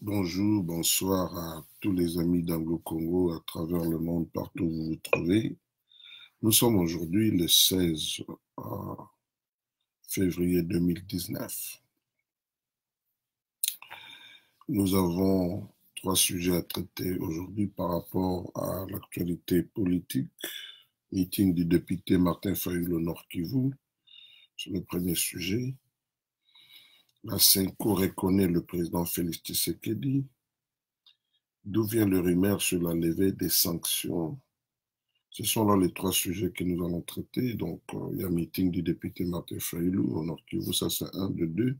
Bonjour, bonsoir à tous les amis d'Anglo-Congo à travers le monde, partout où vous vous trouvez. Nous sommes aujourd'hui le 16 février 2019. Nous avons trois sujets à traiter aujourd'hui par rapport à l'actualité politique. Meeting du député Martin Fayulu au Nord Kivu, c'est le premier sujet. La CENCO reconnaît le président Félix Tshisekedi. D'où vient le rumeur sur la levée des sanctions? Ce sont là les trois sujets que nous allons traiter. Donc, il y a un meeting du député Martin Fayulu au Nord Kivu, ça c'est un de deux.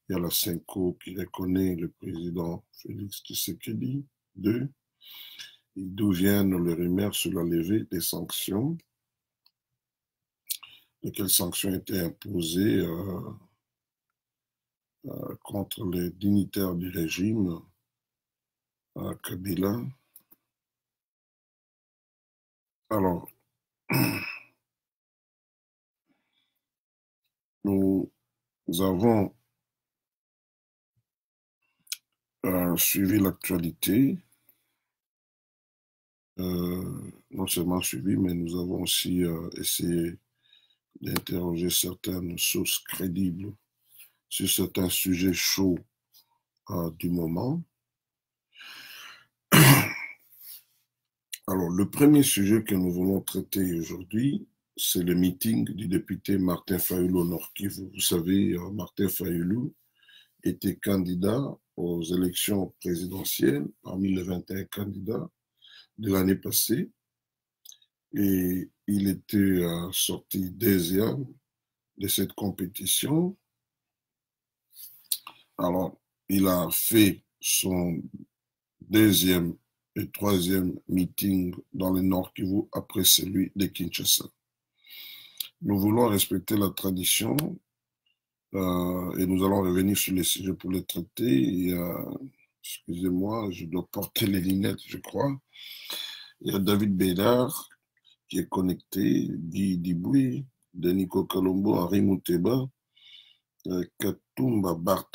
Il y a la CENCO qui reconnaît le président Félix Tshisekedi, deux. D'où viennent les rumeurs sur la levée des sanctions? Et quelles sanctions étaient imposées contre les dignitaires du régime à Kabila? Alors, nous avons suivi l'actualité, non seulement suivi, mais nous avons aussi essayé d'interroger certaines sources crédibles sur certains sujets chauds du moment. Alors, le premier sujet que nous voulons traiter aujourd'hui, c'est le meeting du député Martin Fayulu au Nord Kivu. Vous savez, Martin Fayulu était candidat aux élections présidentielles parmi les 21 candidats de l'année passée et il était sorti deuxième de cette compétition. Alors, il a fait son deuxième et troisième meeting dans le Nord Kivu après celui de Kinshasa. Nous voulons respecter la tradition et nous allons revenir sur les sujets pour les traiter. Excusez-moi, je dois porter les lunettes, je crois. Il y a David Bédard qui est connecté, Guy Diboui, Denico Kalombo, Henri Mouteba, Katumba Bart,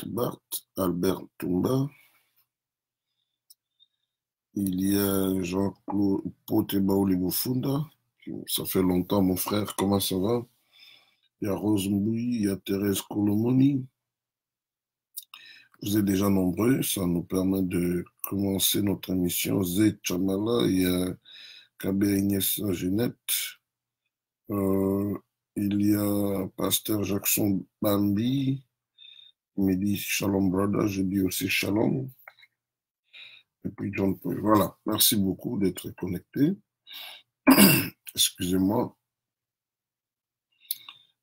Albert Tumba. Il y a Jean-Claude Poteba Olibofunda. Ça fait longtemps, mon frère. Comment ça va? Il y a Rose Mbouy, il y a Thérèse Colomoni. Vous êtes déjà nombreux. Ça nous permet de commencer notre émission. Zé Chamala, il y a Kabé Agnès Jeannette. Il y a Pasteur Jackson Bambi. Il me dit Shalom Brother. Je dis aussi Shalom. Et puis John Paul. Voilà. Merci beaucoup d'être connectés. Excusez-moi.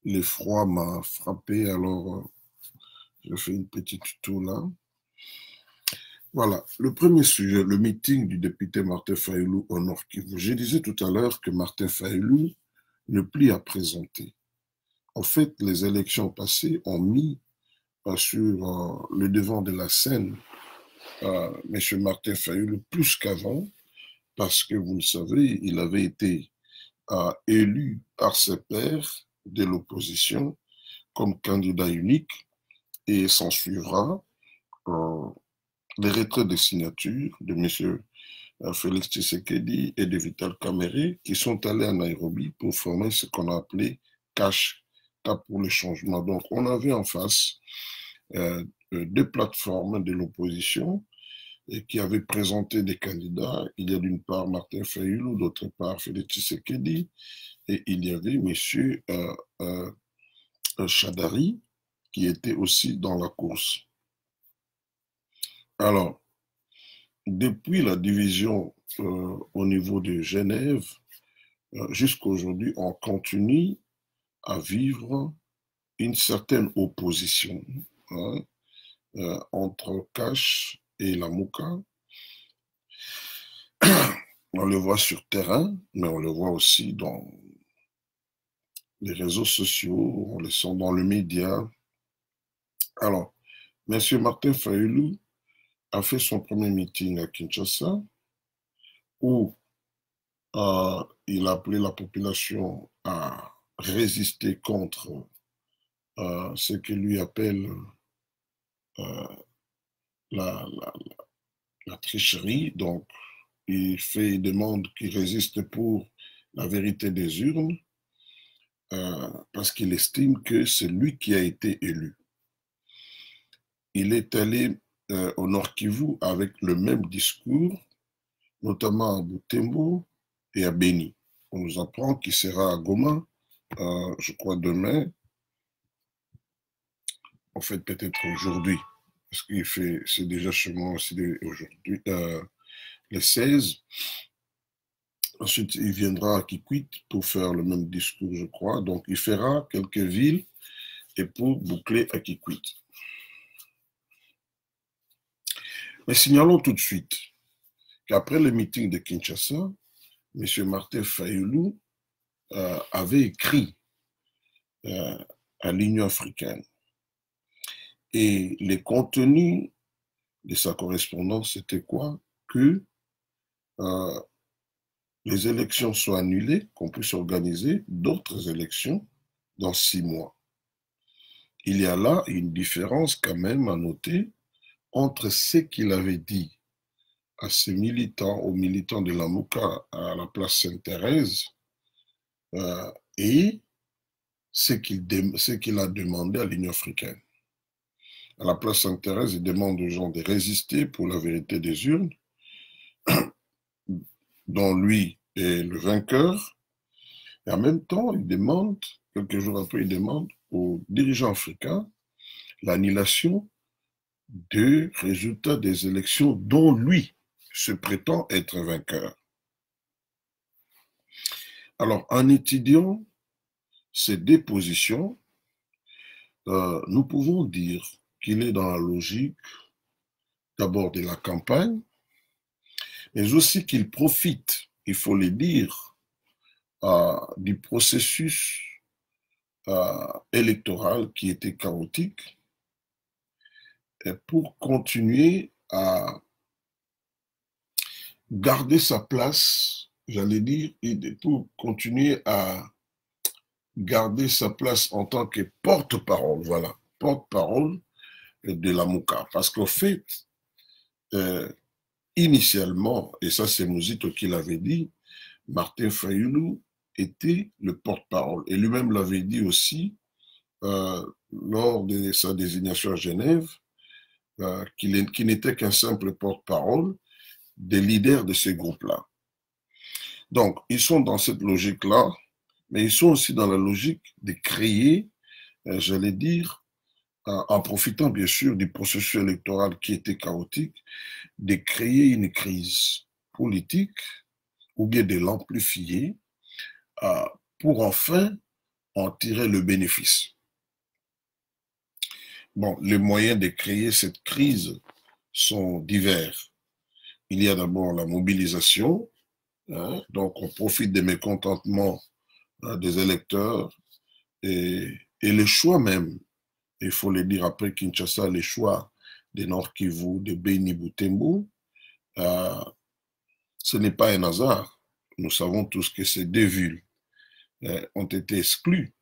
L'effroi m'a frappé, alors je fais une petite tour là. Voilà, le premier sujet, le meeting du député Martin Fayulu au Nord Kivu. Je disais tout à l'heure que Martin Fayulu ne plus à présenter. En fait, les élections passées ont mis sur le devant de la scène M. Martin Fayulu plus qu'avant, parce que vous le savez, il avait été élu par ses pairs de l'opposition comme candidat unique et s'en suivra les retraits de signature de M. Félix Tshisekedi et de Vital Kamerhe qui sont allés à Nairobi pour former ce qu'on a appelé CACH, Cap pour le changement. Donc on avait en face deux plateformes de l'opposition et qui avaient présenté des candidats. Il y a d'une part Martin Fayulu, d'autre part Félix Tshisekedi, et il y avait M. Chadari qui était aussi dans la course. Alors, depuis la division au niveau de Genève, jusqu'à aujourd'hui, on continue à vivre une certaine opposition entre Cash et la Mouka. On le voit sur terrain, mais on le voit aussi dans les réseaux sociaux, on le sent dans le média. Alors, M. Martin Fayulu a fait son premier meeting à Kinshasa où il a appelé la population à résister contre ce qu'il lui appelle la, la, la tricherie. Donc, il demande qu'il résiste pour la vérité des urnes, parce qu'il estime que c'est lui qui a été élu. Il est allé au Nord Kivu avec le même discours, notamment à Butembo et à Beni. On nous apprend qu'il sera à Goma, je crois demain, en fait peut-être aujourd'hui, parce qu'il fait, c'est déjà chez moi aussi aujourd'hui, le 16. Ensuite, il viendra à Kikwit pour faire le même discours, je crois. Donc, il fera quelques villes et pour boucler à Kikwit. Mais signalons tout de suite qu'après le meeting de Kinshasa, M. Martin Fayulu avait écrit à l'Union africaine. Et les contenus de sa correspondance, c'était quoi? Que les élections soient annulées, qu'on puisse organiser d'autres élections dans 6 mois. Il y a là une différence quand même à noter entre ce qu'il avait dit à ses militants, aux militants de la Mouka à la place Sainte-Thérèse, et ce qu'il a demandé à l'Union africaine. À la place Sainte-Thérèse, il demande aux gens de résister pour la vérité des urnes, dont lui est le vainqueur, et en même temps, il demande, quelques jours après, il demande aux dirigeants africains l'annulation des résultats des élections dont lui se prétend être vainqueur. Alors, en étudiant ces deux positions, nous pouvons dire qu'il est dans la logique d'abord de la campagne, mais aussi qu'il profite, il faut le dire, du processus électoral qui était chaotique pour continuer à garder sa place, j'allais dire, et pour continuer à garder sa place en tant que porte-parole, voilà, porte-parole de la Mouka. Parce qu'au fait, initialement, et ça c'est Mouzito qui l'avait dit, Martin Fayulu était le porte-parole. Et lui-même l'avait dit aussi lors de sa désignation à Genève, qu'il n'était qu'un simple porte-parole des leaders de ces groupes-là. Donc, ils sont dans cette logique-là, mais ils sont aussi dans la logique de créer, j'allais dire, en profitant bien sûr du processus électoral qui était chaotique, de créer une crise politique ou bien de l'amplifier pour enfin en tirer le bénéfice. Bon, les moyens de créer cette crise sont divers. Il y a d'abord la mobilisation, hein, donc on profite des mécontentements des électeurs et les choix même. Il faut le dire après Kinshasa, les choix de Nord Kivu, de Beni Butembo, ce n'est pas un hasard. Nous savons tous que ces deux villes ont été exclues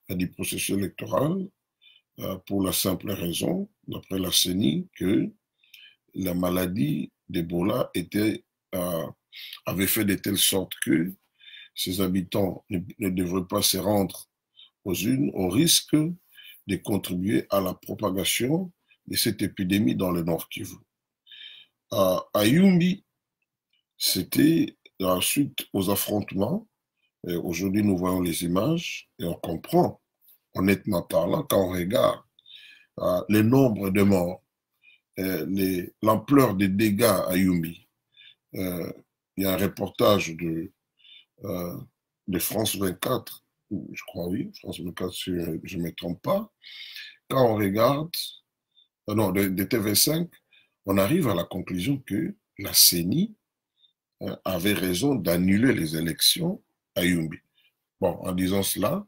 du processus électoral pour la simple raison, d'après la CENI, que la maladie d'Ebola avait fait de telle sorte que ses habitants ne devraient pas se rendre aux urnes au risque de contribuer à la propagation de cette épidémie dans le Nord Kivu. À Yumbi, c'était suite aux affrontements. Aujourd'hui, nous voyons les images et on comprend, honnêtement parlant, quand on regarde le nombre de morts, l'ampleur des dégâts à Yumbi. Il y a un reportage de France 24, je crois oui, France 24 si je ne me trompe pas. Quand on regarde, non, de TV5, on arrive à la conclusion que la CENI avait raison d'annuler les élections à Yumbi. Bon, en disant cela,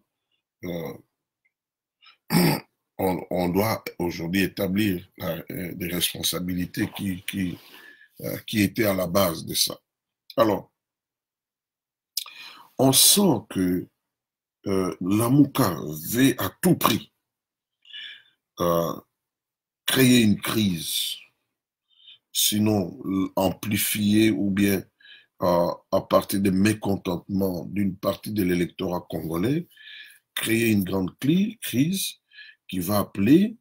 on doit aujourd'hui établir des responsabilités qui étaient à la base de ça. Alors, on sent que la Mouka veut à tout prix créer une crise sinon amplifié ou bien à partir des mécontentements d'une partie de l'électorat congolais, créer une grande crise qui va appeler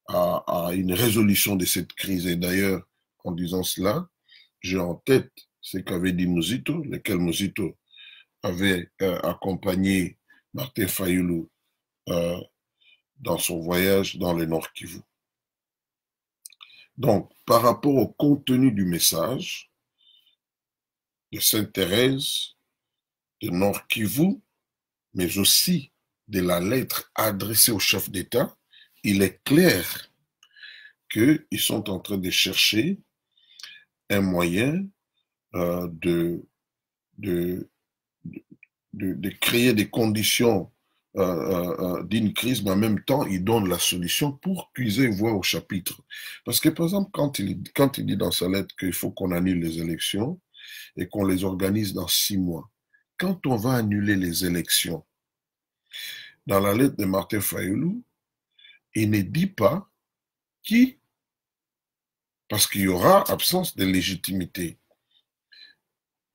à une résolution de cette crise. Et d'ailleurs, en disant cela, j'ai en tête ce qu'avait dit Muzito, lequel Muzito avait accompagné Martin Fayoulou dans son voyage dans le Nord Kivu. Donc, par rapport au contenu du message de Sainte-Thérèse, de Nord Kivu, mais aussi de la lettre adressée au chef d'État, il est clair qu'ils sont en train de chercher un moyen de créer des conditions d'une crise, mais en même temps, il donne la solution pour puiser voix au chapitre. Parce que, par exemple, quand il dit dans sa lettre qu'il faut qu'on annule les élections et qu'on les organise dans 6 mois, quand on va annuler les élections, dans la lettre de Martin Fayoulou, il ne dit pas qui, parce qu'il y aura absence de légitimité.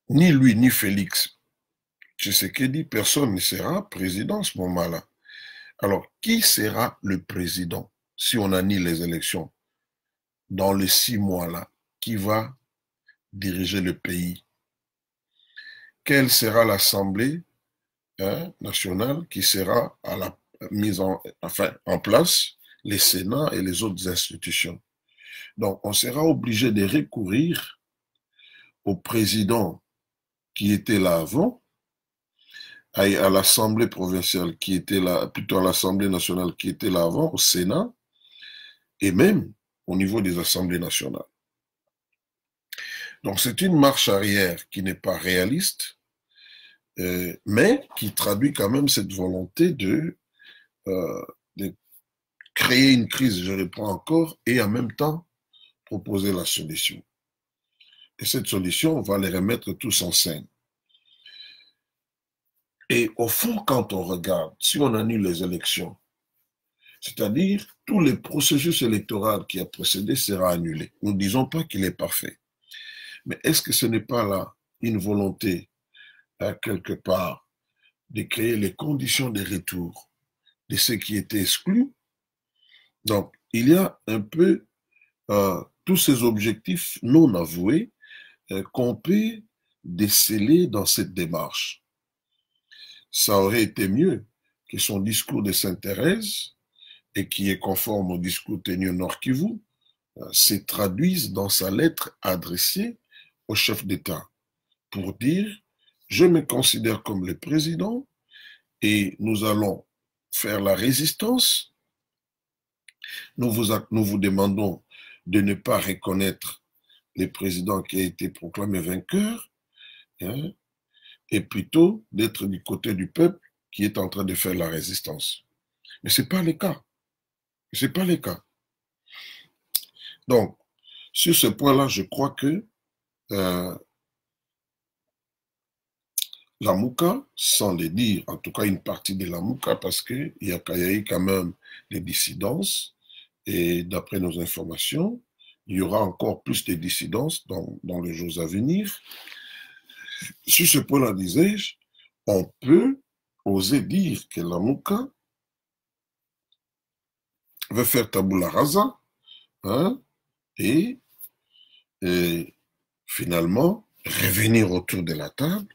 Ni lui, ni Félix Tshisekedi, personne ne sera président à ce moment-là. Alors, qui sera le président si on annule les élections dans les 6 mois-là? Qui va diriger le pays? Quelle sera l'Assemblée nationale qui sera à la mise en place, les Sénats et les autres institutions? Donc, on sera obligé de recourir au président qui était là avant, à l'Assemblée provinciale qui était là, plutôt à l'Assemblée nationale qui était là avant, au Sénat, et même au niveau des assemblées nationales. Donc c'est une marche arrière qui n'est pas réaliste, mais qui traduit quand même cette volonté de créer une crise, je reprends encore, et en même temps proposer la solution. Et cette solution, on va les remettre tous en scène. Et au fond, quand on regarde, si on annule les élections, c'est-à-dire tout le processus électoral qui a précédé sera annulé. Nous ne disons pas qu'il est parfait. Mais est-ce que ce n'est pas là une volonté, quelque part, de créer les conditions de retour de ceux qui étaient exclus? Donc, il y a un peu tous ces objectifs non avoués qu'on peut déceler dans cette démarche. Ça aurait été mieux que son discours de Sainte-Thérèse, et qui est conforme au discours tenu au Nord Kivu, se traduise dans sa lettre adressée au chef d'État pour dire « Je me considère comme le président et nous allons faire la résistance. Nous vous demandons de ne pas reconnaître le président qui a été proclamé vainqueur, hein, et plutôt d'être du côté du peuple qui est en train de faire la résistance. » Mais ce n'est pas le cas. Ce n'est pas le cas. Donc, sur ce point-là, je crois que la Mouka, sans le dire, en tout cas une partie de la Mouka, parce qu'il y a eu quand même des dissidences, et d'après nos informations, il y aura encore plus de dissidences dans les jours à venir. Sur ce point-là, disais-je, on peut oser dire que la Mouka veut faire tabula rasa, hein, et finalement revenir autour de la table,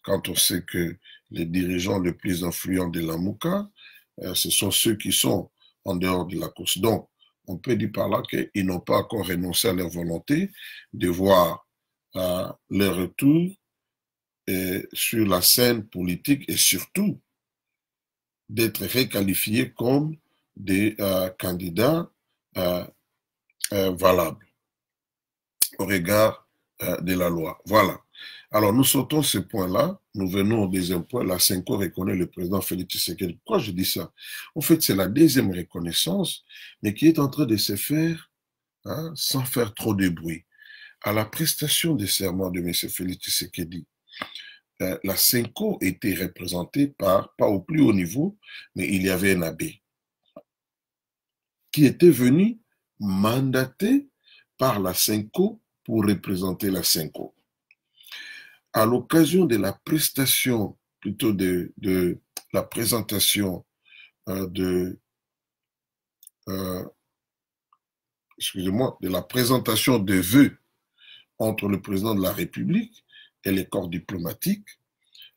quand on sait que les dirigeants les plus influents de la Mouka, ce sont ceux qui sont en dehors de la course. Donc, on peut dire par là qu'ils n'ont pas encore renoncé à leur volonté de voir leur retour sur la scène politique et surtout d'être requalifiés comme des candidats valables au regard de la loi. Voilà. Alors, nous sautons ce point-là. Nous venons au deuxième point. La Senko reconnaît le président Félix Tshisekedi. Pourquoi je dis ça? En fait, c'est la deuxième reconnaissance, mais qui est en train de se faire sans faire trop de bruit. À la prestation de serment de M. Félix Tshisekedi, la Senko était représentée par, pas au plus haut niveau, mais il y avait un abbé qui était venu mandater par la Cinco pour représenter la Cinco. À l'occasion de la prestation, plutôt de la présentation excusez-moi, de la présentation de vœux entre le président de la République et les corps diplomatiques,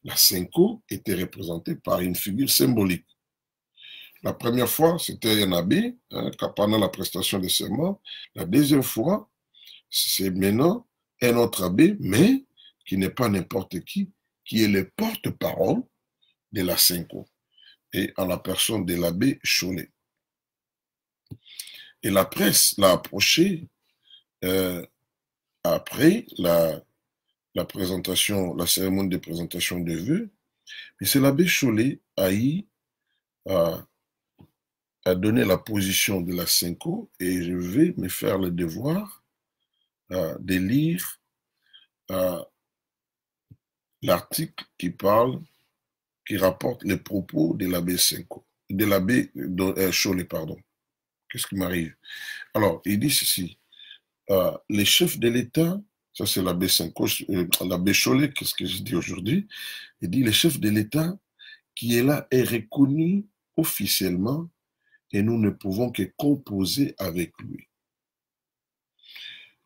la Cinco était représentée par une figure symbolique. La première fois, c'était un abbé, pendant la prestation de serment. La deuxième fois, c'est maintenant un autre abbé, mais qui n'est pas n'importe qui est le porte-parole de la Cinco, et en la personne de l'abbé Cholet. Et la presse l'a approché après la présentation, la cérémonie de présentation de vœux, et c'est l'abbé Cholet a donné la position de la Cinco, et je vais me faire le devoir de lire l'article qui rapporte les propos de l'abbé Cinco, de l'abbé Cholet, pardon. Qu'est-ce qui m'arrive? Alors, il dit ceci, les chefs de l'État, ça c'est l'abbé Cinco, l'abbé Cholet, qu'est-ce que je dis aujourd'hui? Il dit, les chefs de l'État qui est là est reconnu officiellement et nous ne pouvons que composer avec lui.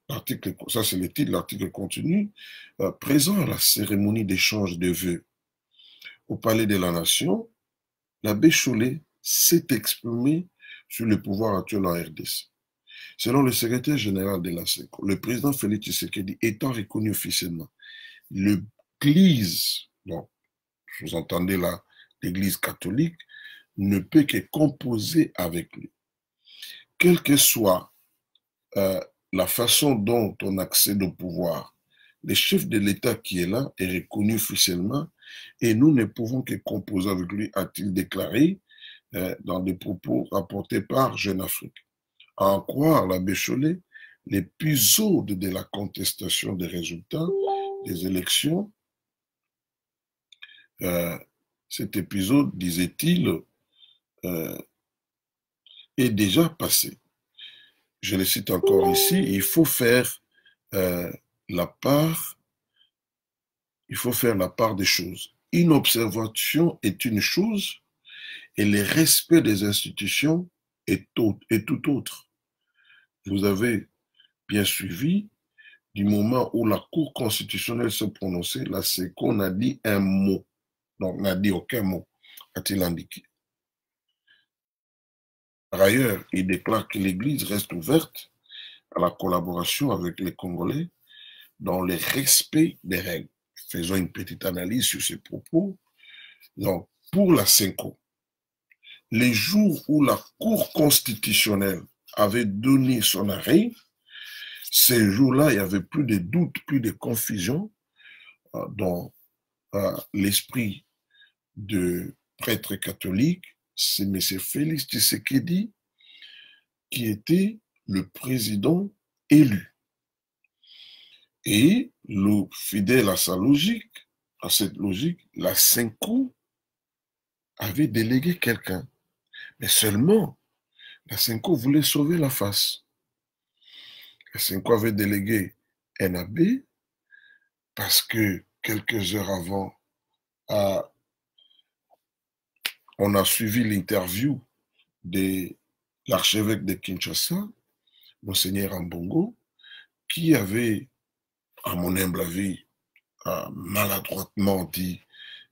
L'article, ça c'est le titre, l'article continue. Présent à la cérémonie d'échange de vœux au Palais de la Nation, l'abbé Cholet s'est exprimé sur le pouvoir actuel en RDC. Selon le secrétaire général de la Cinco, le président Félix Tshisekedi étant reconnu officiellement, l'Église, donc vous entendez là, l'Église catholique, ne peut que composer avec lui. Quelle que soit la façon dont on accède au pouvoir, le chef de l'État qui est là est reconnu officiellement et nous ne pouvons que composer avec lui, a-t-il déclaré dans des propos rapportés par Jeune Afrique. À en croire l'abbé Cholet, l'épisode de la contestation des résultats des élections, cet épisode, disait-il, est déjà passé. Je le cite encore ici, il faut faire la part des choses. Une observation est une chose et le respect des institutions est tout autre. Vous avez bien suivi, du moment où la Cour constitutionnelle s'est prononcée, la Cinco n'a dit un mot, donc n'a dit aucun mot, a-t-il indiqué. Par ailleurs, il déclare que l'Église reste ouverte à la collaboration avec les Congolais dans le respect des règles. Faisons une petite analyse sur ces propos. Donc, pour la Cinco, les jours où la Cour constitutionnelle avait donné son arrêt, ces jours-là, il n'y avait plus de doute, plus de confusion dans l'esprit de prêtre catholique. C'est M. Félix Tshisekedi qui était le président élu. Et le fidèle à sa logique, à cette logique, la Cinco avait délégué quelqu'un. Mais seulement, la Cinco voulait sauver la face. La Cinco avait délégué un abbé parce que quelques heures avant, on a suivi l'interview de l'archevêque de Kinshasa, Monseigneur Ambongo, qui avait, à mon humble avis, maladroitement dit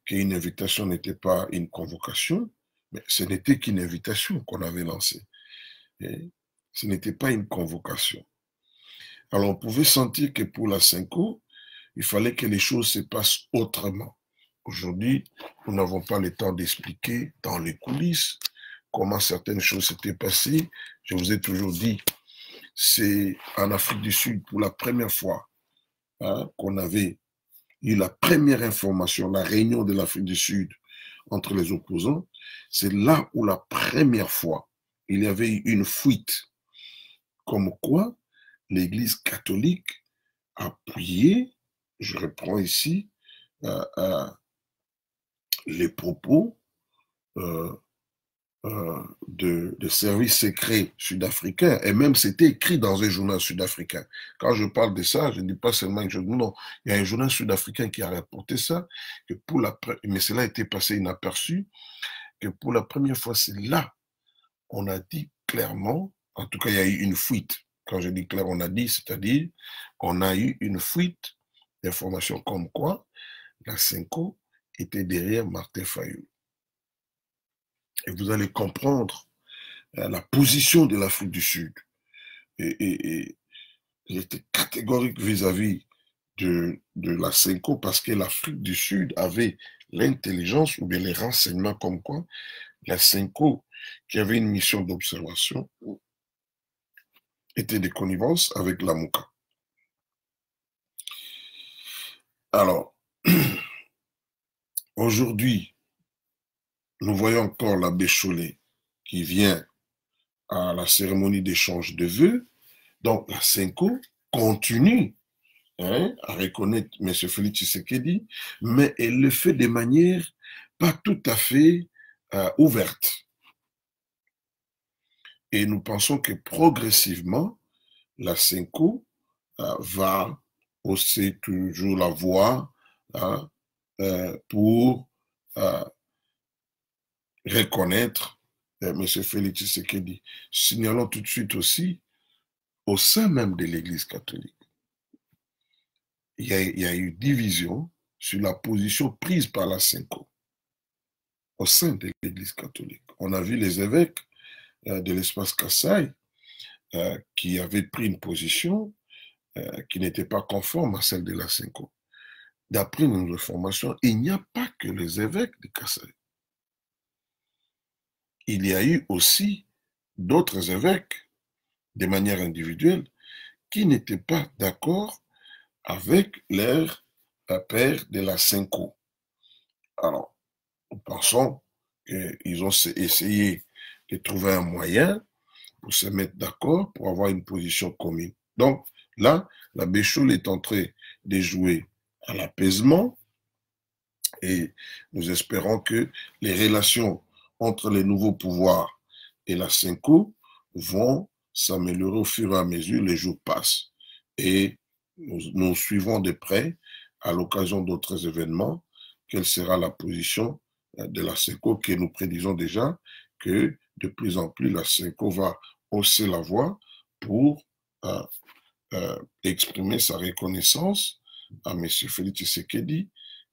qu'une invitation n'était pas une convocation, mais ce n'était qu'une invitation qu'on avait lancée. Et ce n'était pas une convocation. Alors on pouvait sentir que pour la Cinco, il fallait que les choses se passent autrement. Aujourd'hui, nous n'avons pas le temps d'expliquer dans les coulisses comment certaines choses s'étaient passées. Je vous ai toujours dit, c'est en Afrique du Sud pour la première fois qu'on avait eu la première information, la réunion de l'Afrique du Sud entre les opposants. C'est là où la première fois, il y avait eu une fuite, comme quoi l'Église catholique a appuyé, je reprends ici, les propos de services secrets sud-africains, et même c'était écrit dans un journal sud-africain. Quand je parle de ça, je ne dis pas seulement que non, il y a un journal sud-africain qui a rapporté ça, que mais cela a été passé inaperçu, que pour la première fois, c'est là, on a dit clairement, en tout cas, il y a eu une fuite. Quand je dis clair, on a dit, c'est-à-dire, on a eu une fuite d'informations comme quoi la Cinco était derrière Martin Fayulu. Et vous allez comprendre la position de l'Afrique du Sud. Et j'étais catégorique vis-à-vis de la Cinco parce que l'Afrique du Sud avait l'intelligence ou bien les renseignements comme quoi la Cinco, qui avait une mission d'observation, était de connivence avec la Mouka. Alors, aujourd'hui, nous voyons encore l'abbé Chollet qui vient à la cérémonie d'échange de vœux. Donc, la Cinco continue à reconnaître M. Félix Tshisekedi, mais elle le fait de manière pas tout à fait ouverte. Et nous pensons que progressivement, la Cinco va hausser toujours la voix pour reconnaître M. Félix Tshisekedi. Signalons tout de suite aussi, au sein même de l'Église catholique, il y a eu division sur la position prise par la Cinco au sein de l'Église catholique. On a vu les évêques de l'espace Kassai qui avaient pris une position qui n'était pas conforme à celle de la Cinco. D'après nos informations, il n'y a pas que les évêques de Kassai. Il y a eu aussi d'autres évêques, de manière individuelle, qui n'étaient pas d'accord avec leur père de la Cinco. Alors, nous pensons qu'ils ont essayé de trouver un moyen pour se mettre d'accord, pour avoir une position commune. Donc, là, l'abbé Chollet est en train de jouer à l'apaisement et nous espérons que les relations entre les nouveaux pouvoirs et la Cinco vont s'améliorer au fur et à mesure, les jours passent. Et nous suivons de près, à l'occasion d'autres événements, quelle sera la position de la Cinco, que nous prédisons déjà que de plus en plus la Cinco va hausser la voix pour exprimer sa reconnaissance à M. Félix Tshisekedi,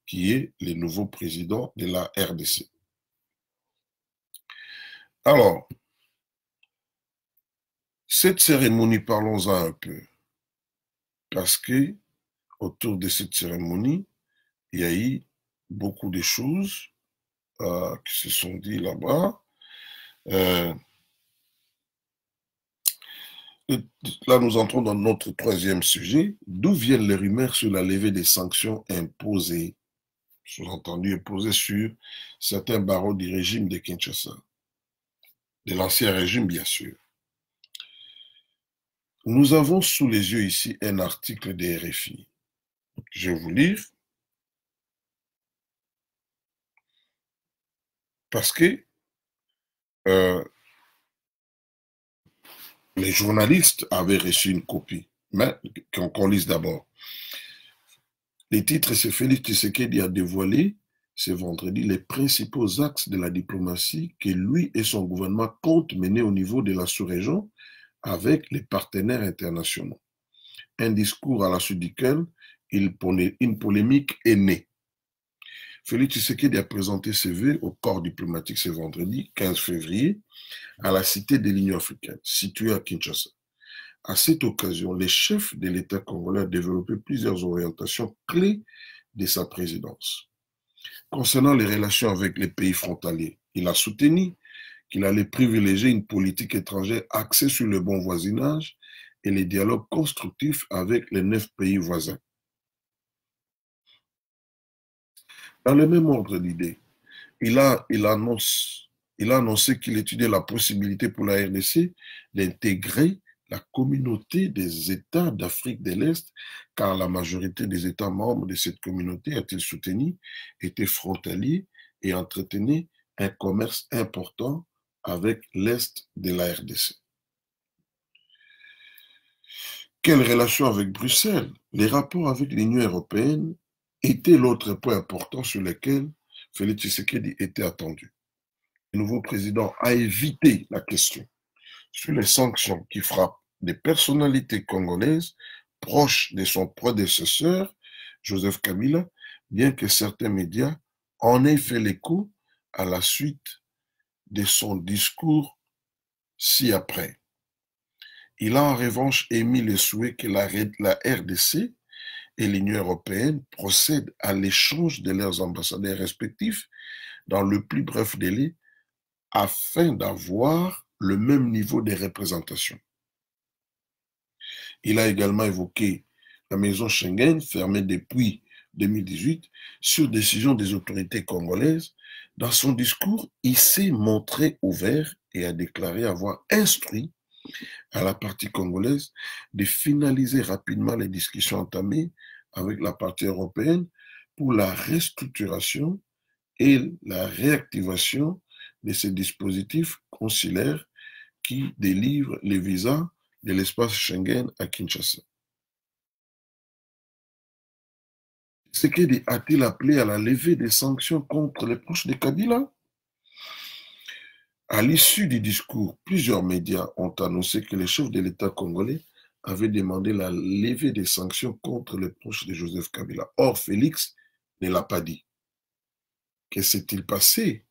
qui est le nouveau président de la RDC. Alors, cette cérémonie, parlons-en un peu, parce que autour de cette cérémonie, il y a eu beaucoup de choses qui se sont dites là-bas. Là, nous entrons dans notre troisième sujet. D'où viennent les rumeurs sur la levée des sanctions imposées, sous-entendu imposées sur certains barreaux du régime de Kinshasa, de l'ancien régime, bien sûr. Nous avons sous les yeux ici un article de RFI. Je vais vous lire. Parce que les journalistes avaient reçu une copie. Mais qu'on lise d'abord. Les titres, c'est Félix Tshisekedi a dévoilé ce vendredi les principaux axes de la diplomatie que lui et son gouvernement comptent mener au niveau de la sous-région avec les partenaires internationaux. Un discours à la suite duquel une polémique est née. Félix Tshisekedi a présenté ses vœux au corps diplomatique ce vendredi 15 février à la Cité de l'Union africaine, située à Kinshasa. À cette occasion, les chefs de l'État congolais ont développé plusieurs orientations clés de sa présidence. Concernant les relations avec les pays frontaliers, il a soutenu qu'il allait privilégier une politique étrangère axée sur le bon voisinage et les dialogues constructifs avec les 9 pays voisins. Dans le même ordre d'idée, il a annoncé qu'il étudiait la possibilité pour la RDC d'intégrer la communauté des États d'Afrique de l'Est, car la majorité des États membres de cette communauté, a-t-il soutenu, étaient frontaliers et entretenaient un commerce important avec l'Est de la RDC. Quelle relation avec Bruxelles? Les rapports avec l'Union européenne étaient l'autre point important sur lequel Félix Tshisekedi était attendu. Le nouveau président a évité la question sur les sanctions qui frappent des personnalités congolaises proches de son prédécesseur, Joseph Kabila, bien que certains médias en aient fait l'écho à la suite de son discours ci-après. Il a en revanche émis le souhait que la RDC et l'Union européenne procèdent à l'échange de leurs ambassadeurs respectifs dans le plus bref délai afin d'avoir le même niveau de représentation. Il a également évoqué la maison Schengen, fermée depuis 2018, sur décision des autorités congolaises. Dans son discours, il s'est montré ouvert et a déclaré avoir instruit à la partie congolaise de finaliser rapidement les discussions entamées avec la partie européenne pour la restructuration et la réactivation de ces dispositifs consulaires qui délivrent les visas de l'espace Schengen à Kinshasa. Tshisekedi a-t-il appelé à la levée des sanctions contre les proches de Kabila? À l'issue du discours, plusieurs médias ont annoncé que les chefs de l'État congolais avaient demandé la levée des sanctions contre les proches de Joseph Kabila. Or, Félix ne l'a pas dit. Que s'est-il passé?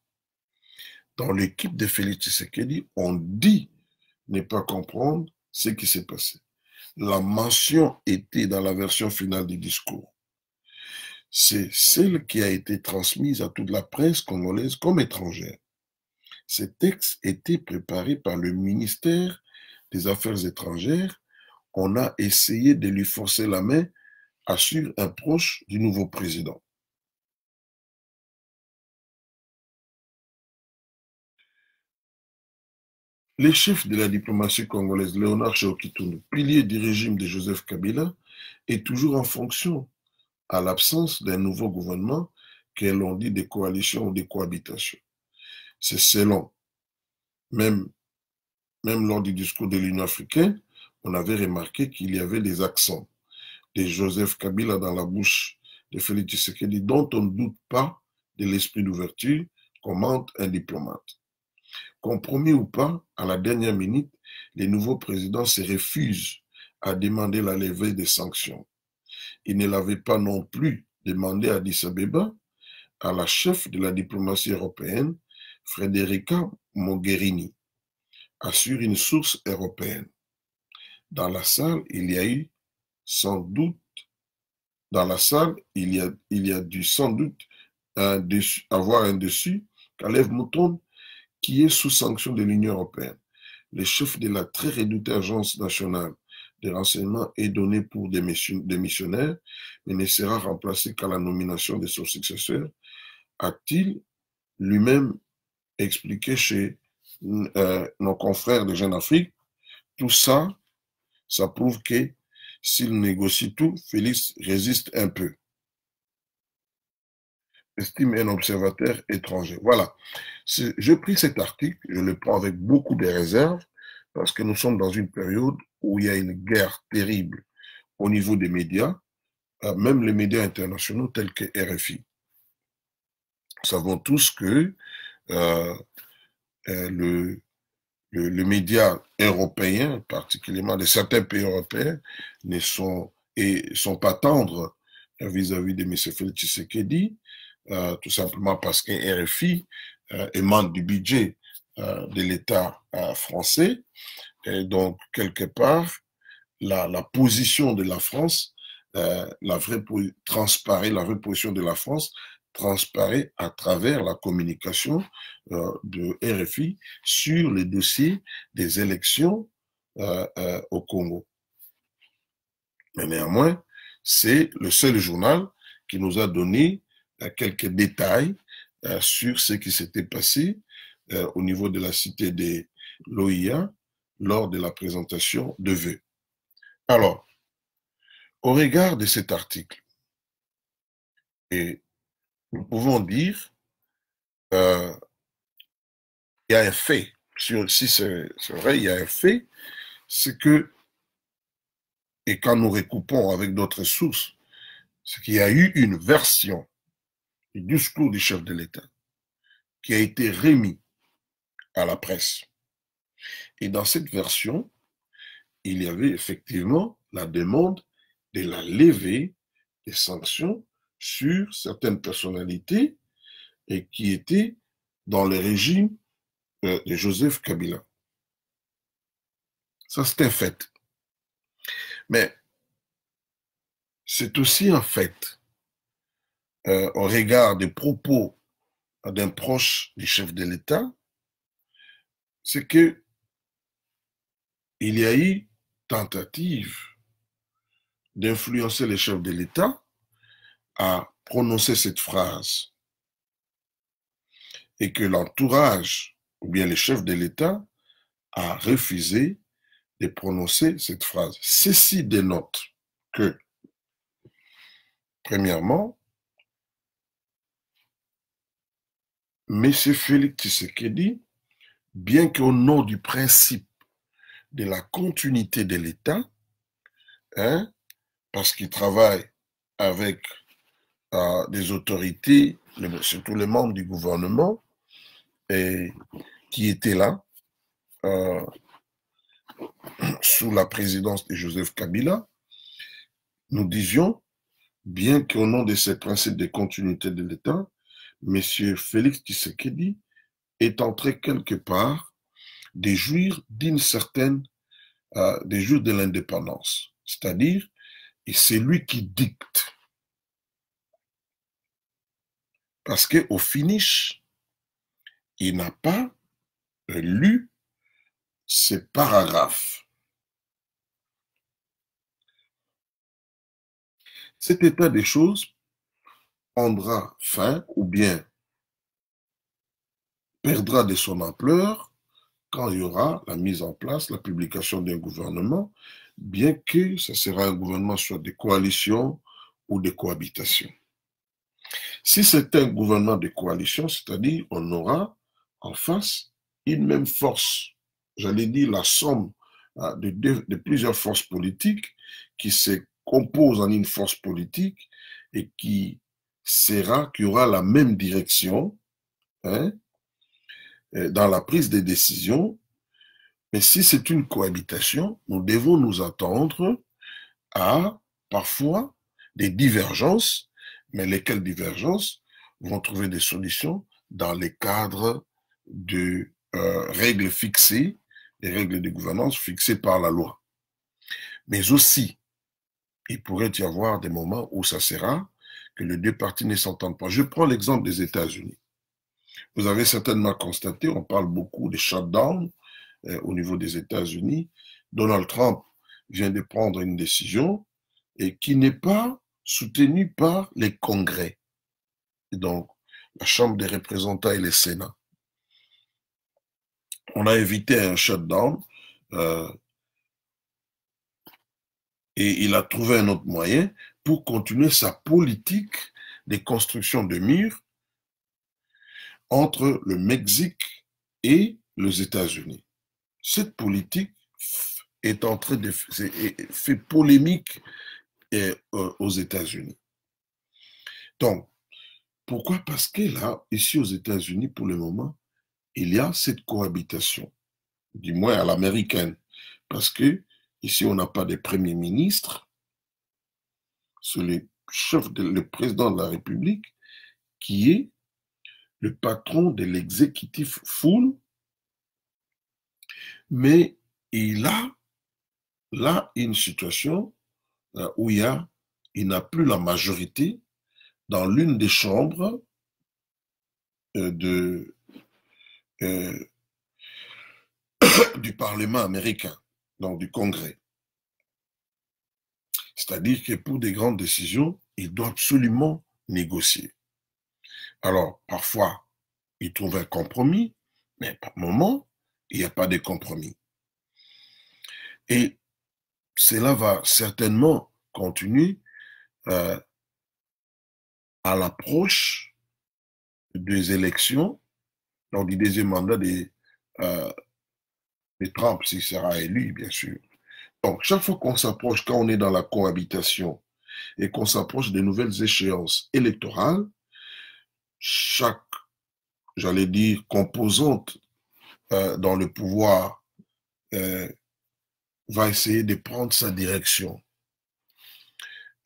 Dans l'équipe de Félix Tshisekedi, on dit ne pas comprendre ce qui s'est passé. La mention était dans la version finale du discours. C'est celle qui a été transmise à toute la presse congolaise comme étrangère. Ce texte était préparé par le ministère des Affaires étrangères. On a essayé de lui forcer la main, assure un proche du nouveau président. Le chef de la diplomatie congolaise, Léonard Tchéoki-Tounou, pilier du régime de Joseph Kabila, est toujours en fonction, à l'absence d'un nouveau gouvernement, que l'on dit de coalition ou de cohabitation. C'est selon. Même lors du discours de l'Union africaine, on avait remarqué qu'il y avait des accents de Joseph Kabila dans la bouche de Félix Tshisekedi, dont on ne doute pas de l'esprit d'ouverture, commente un diplomate. Compromis ou pas, à la dernière minute, les nouveaux présidents se refusent à demander la levée des sanctions. Ils ne l'avaient pas non plus demandé à Addis Abeba, à la chef de la diplomatie européenne, Federica Mogherini, assure une source européenne. Dans la salle, il y a eu sans doute, dans la salle, il y a dû sans doute avoir un dessus, Kalev Mouton, qui est sous sanction de l'Union européenne. Le chef de la très redoutée Agence nationale des renseignements est donné pour démissionnaire, mais ne sera remplacé qu'à la nomination de son successeur, a-t-il lui-même expliqué chez nos confrères de Jeune Afrique. Tout ça, ça prouve que s'il négocie tout, Félix résiste un peu. Estime un observateur étranger. Voilà. Je pris cet article, je le prends avec beaucoup de réserves, parce que nous sommes dans une période où il y a une guerre terrible au niveau des médias, même les médias internationaux tels que RFI. Nous savons tous que le média européen, particulièrement de certains pays européens, ne sont pas tendres vis-à-vis de M. Félix Tshisekedi, tout simplement parce que RFI émane du budget de l'État français. Et donc, quelque part, la position de la France, la vraie position de la France transparaît à travers la communication de RFI sur les dossiers des élections au Congo. Mais néanmoins, c'est le seul journal qui nous a donné quelques détails sur ce qui s'était passé au niveau de la cité de l'OIA lors de la présentation de vœux. Alors, au regard de cet article, et nous pouvons dire qu'il y a un fait si c'est vrai, il y a un fait, c'est que, et quand nous recoupons avec d'autres sources, c'est qu'il y a eu une version du discours du chef de l'État qui a été remis à la presse. Et dans cette version, il y avait effectivement la demande de la levée des sanctions sur certaines personnalités et qui étaient dans le régime de Joseph Kabila. Ça, c'est un fait. Mais c'est aussi un fait, au regard des propos d'un proche du chef de l'État, c'est que il y a eu tentative d'influencer les chefs de l'État à prononcer cette phrase et que l'entourage ou bien les chefs de l'État a refusé de prononcer cette phrase. Ceci dénote que, premièrement, M. Félix Tshisekedi, bien qu'au nom du principe de la continuité de l'État, hein, parce qu'il travaille avec des autorités, surtout les membres du gouvernement, et qui étaient là euh, sous la présidence de Joseph Kabila, nous disions, bien qu'au nom de ces principes de continuité de l'État, M. Félix Tshisekedi est entré quelque part des jours d'une certaine, des jours de l'indépendance. C'est-à-dire, et c'est lui qui dicte. Parce qu'au finish, il n'a pas lu ces paragraphes. Cet état des choses prendra fin ou bien perdra de son ampleur quand il y aura la mise en place, la publication d'un gouvernement, bien que ce sera un gouvernement soit de coalition ou de cohabitation. Si c'est un gouvernement de coalition, c'est-à-dire on aura en face une même force, j'allais dire la somme de plusieurs forces politiques qui se composent en une force politique et qui aura la même direction, hein, dans la prise des décisions. Mais si c'est une cohabitation, nous devons nous attendre à parfois des divergences, mais lesquelles divergences vont trouver des solutions dans les cadres de règles fixées, des règles de gouvernance fixées par la loi. Mais aussi, il pourrait y avoir des moments où ça sera que les deux parties ne s'entendent pas. Je prends l'exemple des États-Unis. Vous avez certainement constaté, on parle beaucoup de shutdown au niveau des États-Unis. Donald Trump vient de prendre une décision et qui n'est pas soutenue par les congrès, et donc la Chambre des représentants et le Sénat. On a évité un shutdown et il a trouvé un autre moyen pour continuer sa politique de construction de murs entre le Mexique et les États-Unis. Cette politique est en train de fait polémique aux États-Unis. Donc, pourquoi? Parce que là, ici aux États-Unis, pour le moment, il y a cette cohabitation, du moins à l'américaine, parce que ici, on n'a pas de premier ministre, c'est le président de la République qui est le patron de l'exécutif full, mais il a là une situation où il n'a plus la majorité dans l'une des chambres du Parlement américain, donc du Congrès. C'est-à-dire que pour des grandes décisions, il doit absolument négocier. Alors, parfois, il trouve un compromis, mais par moment, il n'y a pas de compromis. Et cela va certainement continuer à l'approche des élections, donc du deuxième mandat Et Trump, s'il sera élu, bien sûr. Donc, chaque fois qu'on s'approche, quand on est dans la cohabitation et qu'on s'approche des nouvelles échéances électorales, chaque, j'allais dire, composante dans le pouvoir euh, va essayer de prendre sa direction.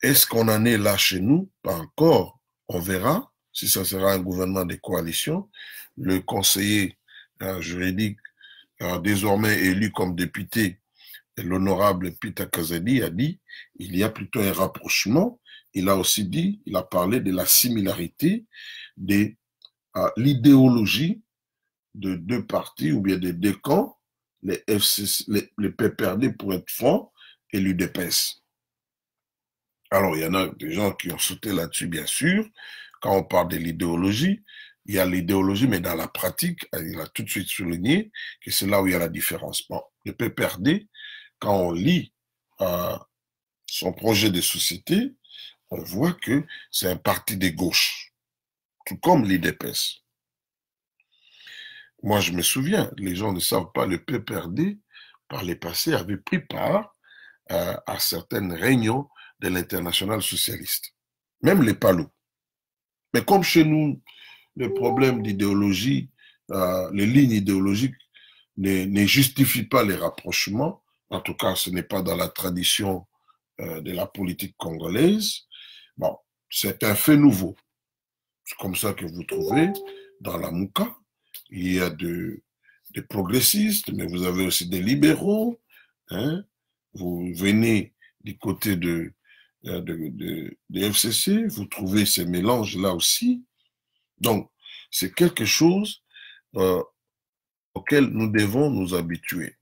Est-ce qu'on en est là chez nous? Pas encore. On verra si ça sera un gouvernement de coalition. Le conseiller juridique, désormais élu comme député, l'honorable Peter Kazadi, a dit il y a plutôt un rapprochement. Il a aussi dit, il a parlé de la similarité de l'idéologie de deux partis ou bien de deux camps, les FCC, les PPRD pour être franc et l'UDPS. Alors, il y en a des gens qui ont sauté là-dessus, bien sûr. Quand on parle de l'idéologie, il y a l'idéologie, mais dans la pratique, il a tout de suite souligné que c'est là où il y a la différence. Bon, le PPRD, quand on lit son projet de société, on voit que c'est un parti de gauche, tout comme l'IDPS. Moi, je me souviens, les gens ne savent pas, le PPRD, par le passé, avait pris part à certaines réunions de l'internationale socialiste, même les PALO. Mais comme chez nous, les problèmes d'idéologie, les lignes idéologiques ne justifient pas les rapprochements, en tout cas, ce n'est pas dans la tradition de la politique congolaise. Bon, c'est un fait nouveau. C'est comme ça que vous trouvez dans la Mouka, il y a des progressistes, mais vous avez aussi des libéraux. Hein? Vous venez du côté de FCC, vous trouvez ces mélanges-là aussi. Donc, c'est quelque chose auquel nous devons nous habituer.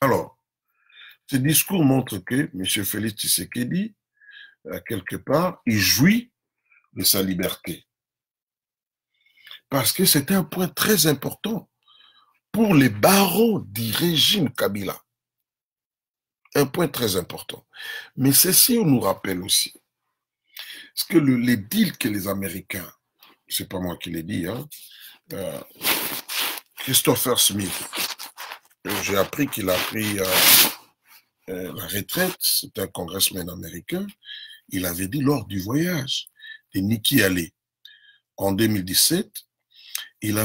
Alors, ce discours montre que M. Félix Tshisekedi, quelque part, il jouit de sa liberté. Parce que c'est un point très important pour les barons du régime Kabila. Un point très important. Mais ceci nous rappelle aussi, parce que les deals que les Américains, c'est pas moi qui l'ai dit, hein, Christopher Smith, j'ai appris qu'il a pris la retraite, c'est un congressman américain, il avait dit lors du voyage de Nikki Haley en 2017, elle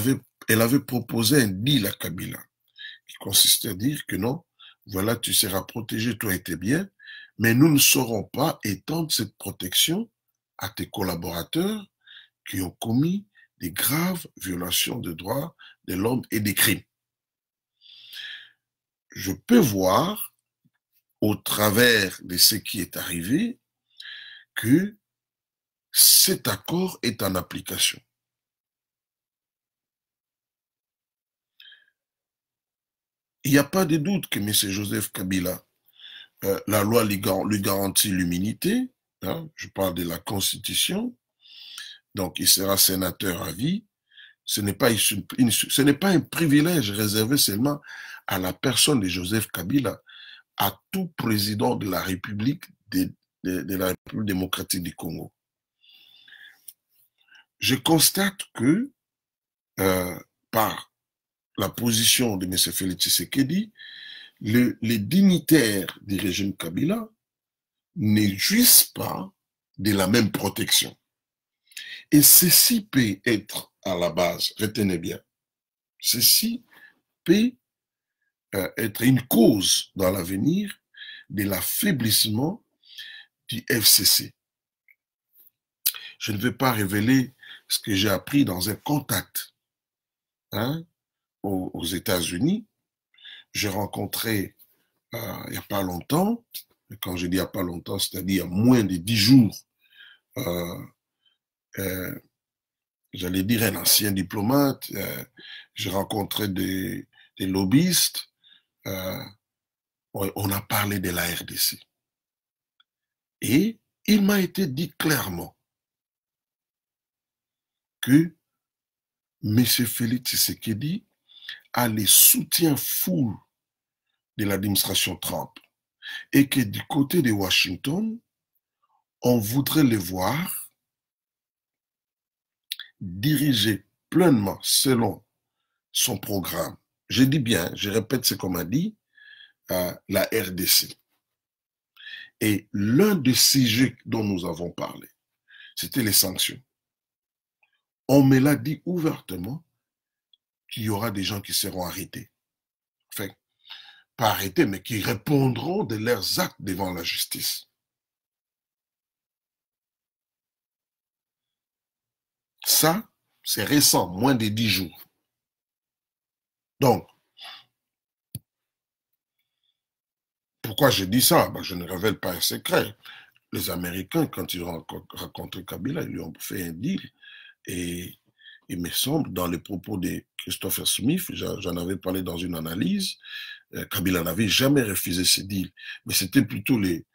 avait proposé un deal à Kabila qui consistait à dire que non, voilà, tu seras protégé, toi et tes biens, mais nous ne saurons pas étendre cette protection à tes collaborateurs qui ont commis des graves violations des droits de l'homme et des crimes. Je peux voir, au travers de ce qui est arrivé, que cet accord est en application. Il n'y a pas de doute que M. Joseph Kabila, la loi lui garantit l'immunité, hein, je parle de la Constitution, donc il sera sénateur à vie. Ce n'est pas un privilège réservé seulement à la personne de Joseph Kabila, à tout président de la République, de la République démocratique du Congo. Je constate que par la position de M. Félix Tshisekedi, les dignitaires du régime Kabila ne jouissent pas de la même protection. Et ceci peut être à la base, retenez bien, ceci peut être une cause dans l'avenir de l'affaiblissement du FCC. Je ne vais pas révéler ce que j'ai appris dans un contact aux États-Unis. J'ai rencontré il n'y a pas longtemps, quand je dis il n'y a pas longtemps, c'est-à-dire moins de 10 jours, j'allais dire un ancien diplomate, j'ai rencontré des lobbyistes, on a parlé de la RDC. Et il m'a été dit clairement que M. Félix Tshisekedi a les soutiens fous de l'administration Trump et que du côté de Washington, on voudrait les voir diriger pleinement selon son programme. je dis bien, je répète ce qu'on m'a dit, la RDC. Et l'un des sujets dont nous avons parlé, c'était les sanctions. On me l'a dit ouvertement qu'il y aura des gens qui seront arrêtés. Enfin, pas arrêtés, mais qui répondront de leurs actes devant la justice. Ça, c'est récent, moins de 10 jours. Donc, pourquoi je dis ça? Ben, je ne révèle pas un secret. Les Américains, quand ils ont rencontré Kabila, ils lui ont fait un deal. Et il me semble, dans les propos de Christopher Smith, j'en avais parlé dans une analyse, Kabila n'avait jamais refusé ce deal. Mais c'était plutôt les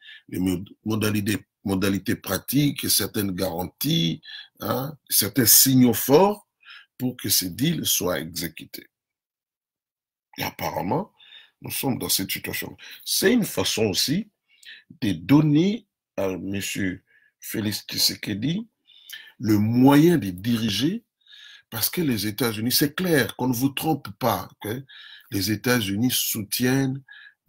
modalités pratiques et certaines garanties, hein, certains signaux forts pour que ce deal soit exécuté. Et apparemment, nous sommes dans cette situation. C'est une façon aussi de donner à M. Félix Tshisekedi le moyen de diriger, parce que les États-Unis, c'est clair, qu'on ne vous trompe pas, okay? Les États-Unis soutiennent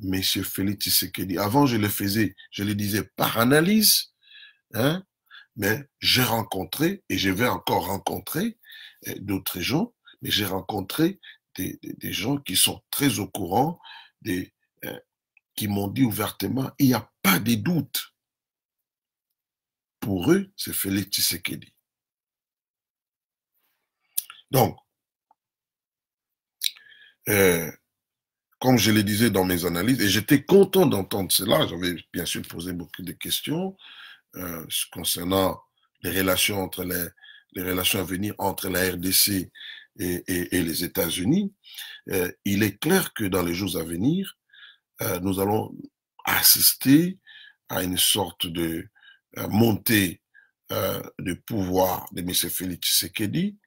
M. Félix Tshisekedi. Avant, je le faisais, je le disais par analyse, hein, mais j'ai rencontré, et je vais encore rencontrer d'autres gens, mais j'ai rencontré des gens qui sont très au courant, qui m'ont dit ouvertement, il n'y a pas de doute. Pour eux, c'est Félix Tshisekedi. Donc, comme je le disais dans mes analyses, et j'étais content d'entendre cela, j'avais bien sûr posé beaucoup de questions concernant les relations les relations à venir entre la RDC et les États-Unis. Il est clair que dans les jours à venir, nous allons assister à une sorte de montée de pouvoir de M. Félix Tshisekedi.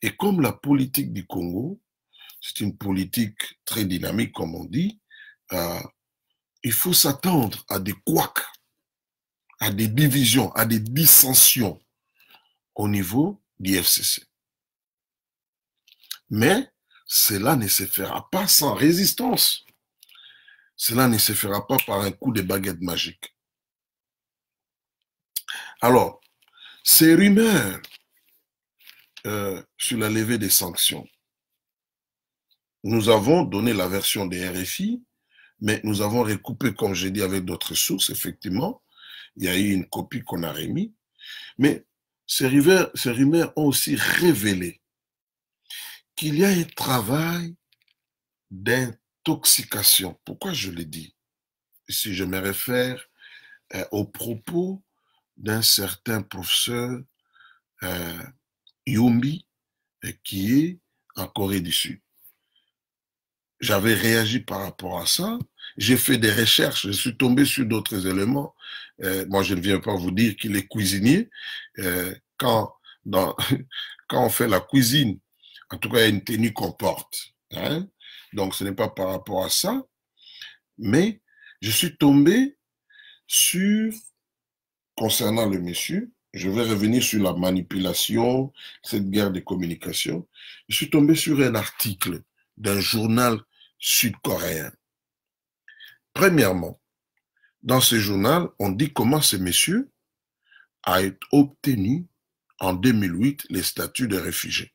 Et comme la politique du Congo, c'est une politique très dynamique, comme on dit, il faut s'attendre à des couacs, à des divisions, à des dissensions au niveau du FCC. Mais cela ne se fera pas sans résistance. Cela ne se fera pas par un coup de baguette magique. Alors, ces rumeurs sur la levée des sanctions, nous avons donné la version des RFI, mais nous avons recoupé, comme j'ai dit, avec d'autres sources, effectivement. Il y a eu une copie qu'on a remise. Mais ces rumeurs ont aussi révélé qu'il y a un travail d'intoxication. Pourquoi je le dis? Si je me réfère aux propos d'un certain professeur Yumbi, qui est en Corée du Sud. J'avais réagi par rapport à ça. J'ai fait des recherches, je suis tombé sur d'autres éléments. Moi, je ne viens pas vous dire qu'il est cuisinier. Quand on fait la cuisine, en tout cas, il y a une tenue qu'on porte. Hein? Donc, ce n'est pas par rapport à ça. Mais je suis tombé sur, concernant le monsieur, je vais revenir sur la manipulation, cette guerre de communication. Je suis tombé sur un article d'un journal sud-coréen. Premièrement, dans ce journal, on dit comment ce monsieur a obtenu en 2008 les statuts de réfugié.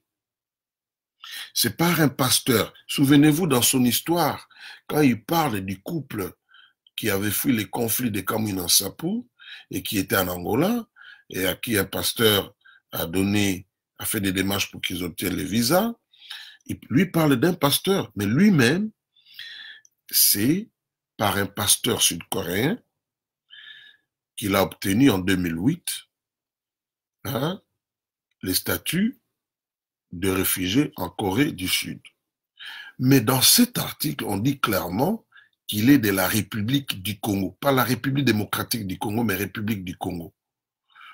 C'est par un pasteur. Souvenez-vous, dans son histoire, quand il parle du couple qui avait fui les conflits de Kamwina Nsapu et qui était en Angola, et à qui un pasteur a fait des démarches pour qu'ils obtiennent les visas, il lui parle d'un pasteur, mais lui-même, c'est par un pasteur sud-coréen qu'il a obtenu en 2008 hein, les statuts de réfugiés en Corée du Sud. Mais dans cet article, on dit clairement qu'il est de la République du Congo. Pas la République démocratique du Congo, mais République du Congo.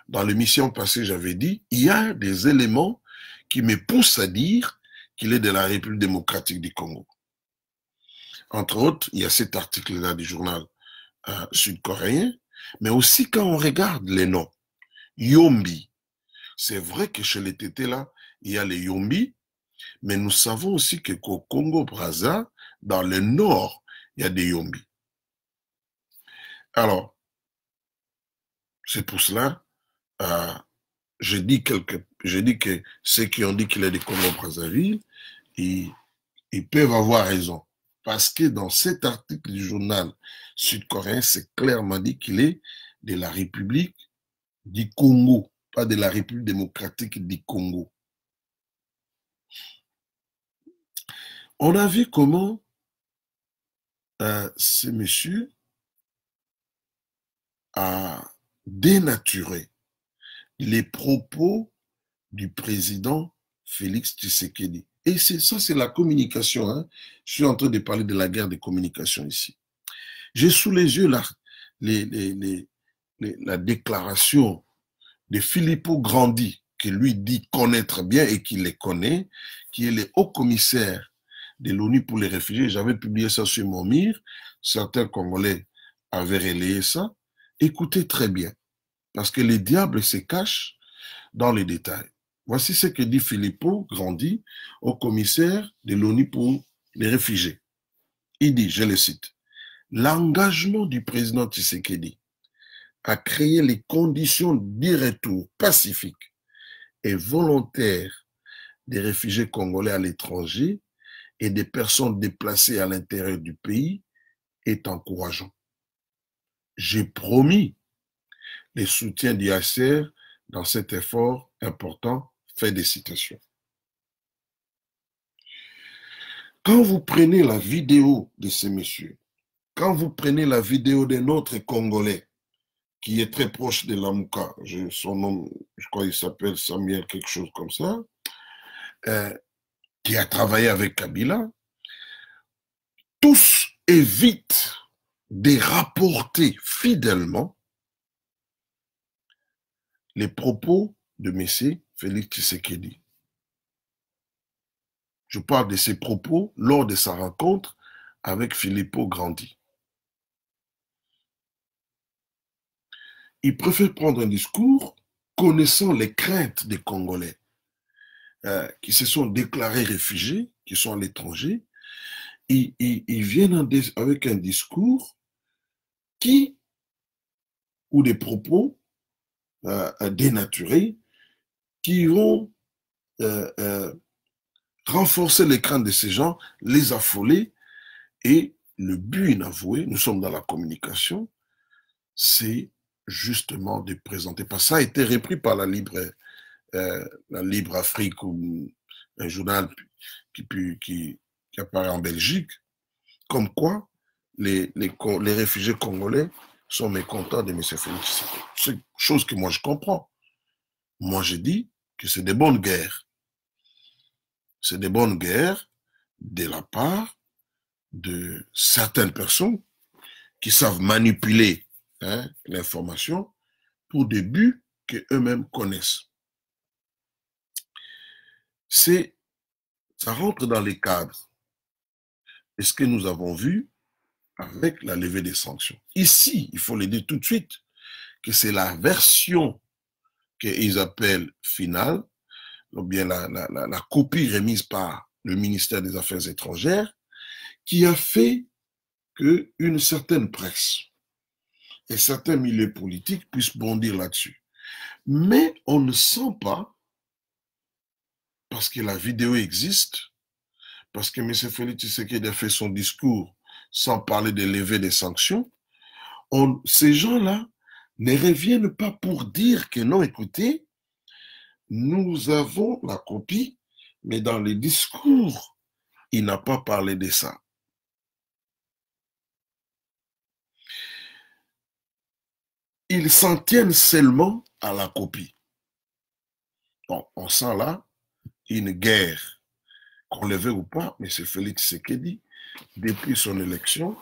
Dans l'émission passée, j'avais dit, il y a des éléments qui me poussent à dire qu'il est de la République démocratique du Congo. Entre autres, il y a cet article-là du journal sud-coréen, mais aussi quand on regarde les noms. Yombi. C'est vrai que chez les Tétés, là, il y a les Yombi, Mais nous savons aussi qu'au Congo-Brazza, dans le nord, il y a des Yombi. Alors, c'est pour cela, je dis que ceux qui ont dit qu'il est du Congo-Brazzaville, ils peuvent avoir raison. Parce que dans cet article du journal sud-coréen, c'est clairement dit qu'il est de la République du Congo, pas de la République démocratique du Congo. On a vu comment ce monsieur a dénaturé les propos du président Félix Tshisekedi. Et ça, c'est la communication. Hein. Je suis en train de parler de la guerre des communications ici. J'ai sous les yeux la déclaration de Filippo Grandi, qui lui dit connaître bien et qui les connaît, qui est le haut-commissaire de l'ONU pour les réfugiés. J'avais publié ça sur mon mire. Certains Congolais avaient relayé ça. Écoutez très bien, parce que le diable se cache dans les détails. Voici ce que dit Filippo Grandi au commissaire de l'ONU pour les réfugiés. Il dit, je le cite, « L'engagement du président Tshisekedi à créer les conditions du retour pacifique et volontaire des réfugiés congolais à l'étranger et des personnes déplacées à l'intérieur du pays est encourageant. J'ai promis le soutien du HCR dans cet effort important. » Fait des citations. Quand vous prenez la vidéo de ces messieurs, quand vous prenez la vidéo d'un autre Congolais qui est très proche de Lamouka, son nom, je crois qu'il s'appelle Samuel, quelque chose comme ça, qui a travaillé avec Kabila, tous évitent de rapporter fidèlement les propos de M. Félix Tshisekedi. Je parle de ses propos lors de sa rencontre avec Filippo Grandi. Il préfère prendre un discours connaissant les craintes des Congolais qui se sont déclarés réfugiés, qui sont à l'étranger. Ils viennent avec un discours ou des propos dénaturés qui vont renforcer les craintes de ces gens, les affoler. Et le but inavoué, nous sommes dans la communication, c'est justement de présenter. Parce que ça a été repris par la Libre Afrique, ou un journal qui apparaît en Belgique, comme quoi les réfugiés congolais sont mécontents de M. Félix. C'est une chose que moi je comprends. Moi je dis que c'est des bonnes guerres. C'est des bonnes guerres de la part de certaines personnes qui savent manipuler l'information pour des buts qu'eux-mêmes connaissent. Ça rentre dans les cadres de ce que nous avons vu avec la levée des sanctions. Ici, il faut le dire tout de suite, que c'est la version qu'ils appellent finale, ou bien la copie remise par le ministère des Affaires étrangères, qui a fait qu'une certaine presse et certains milieux politiques puissent bondir là-dessus. Mais on ne sent pas, parce que la vidéo existe, parce que M. Félix Tshisekedi a fait son discours sans parler de lever des sanctions, ces gens-là ne reviennent pas pour dire que non, écoutez, nous avons la copie, mais dans les discours, il n'a pas parlé de ça. Ils s'en tiennent seulement à la copie. Bon, on sent là une guerre, qu'on le veut ou pas, mais c'est Félix Tshisekedi, depuis son élection,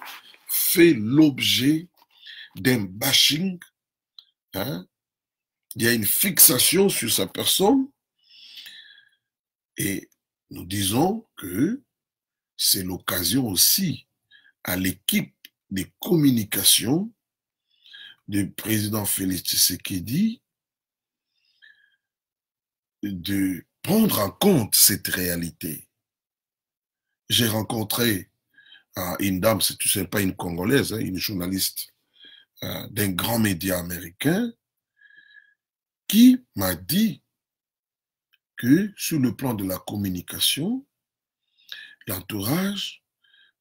fait l'objet d'un bashing. Il y a une fixation sur sa personne et nous disons que c'est l'occasion aussi à l'équipe de communication du président Félix Tshisekedi de prendre en compte cette réalité. J'ai rencontré une dame, c'est pas une Congolaise, hein, une journaliste d'un grand média américain qui m'a dit que sur le plan de la communication, l'entourage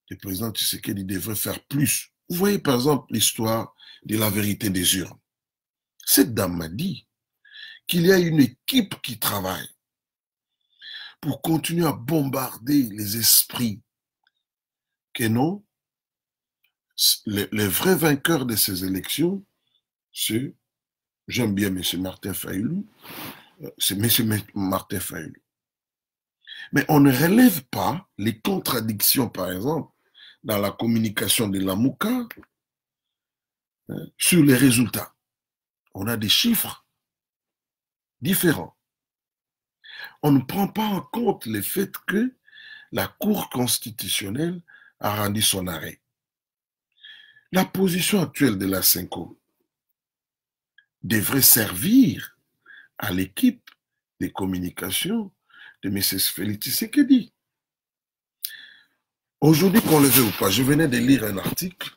du président Tshisekedi devrait faire plus. Vous voyez par exemple l'histoire de la vérité des urnes. Cette dame m'a dit qu'il y a une équipe qui travaille pour continuer à bombarder les esprits, que non, les vrais vainqueurs de ces élections, c'est, j'aime bien M. Martin Fayulu, c'est M. Martin Fayulu. Mais on ne relève pas les contradictions, par exemple, dans la communication de la Mouka sur les résultats. On a des chiffres différents. On ne prend pas en compte le fait que la Cour constitutionnelle a rendu son arrêt. La position actuelle de la CENCO devrait servir à l'équipe de communication de M. Félix Tshisekedi. Aujourd'hui, qu'on le veut ou pas, je venais de lire un article.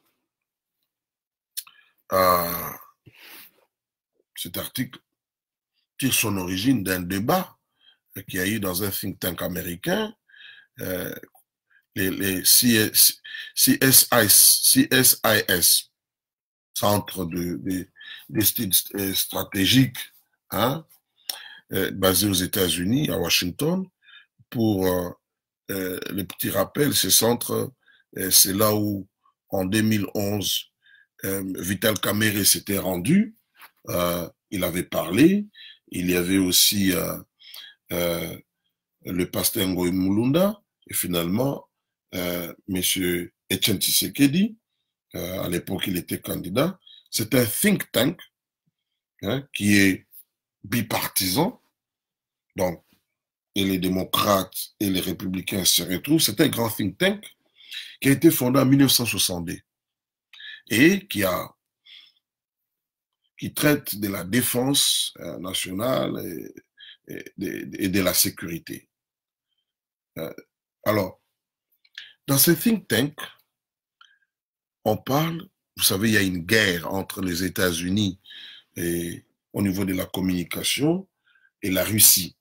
Cet article tire son origine d'un débat qu'il y a eu dans un think tank américain, les CSIS, Centre d'études stratégiques, hein, basé aux États-Unis, à Washington. Pour le petit rappel, ce centre, c'est là où, en 2011, Vital Kamerhe s'était rendu. Il avait parlé. Il y avait aussi le pasteur Ngoï Mulunda. Et finalement, M. Etienne Tshisekedi, à l'époque, il était candidat. C'est un think tank qui est bipartisan. Donc, et les démocrates et les républicains se retrouvent. C'est un grand think tank qui a été fondé en 1962 et qui traite de la défense nationale et de la sécurité. Alors, dans ce think tank, on parle, vous savez, il y a une guerre entre les États-Unis au niveau de la communication et la Russie.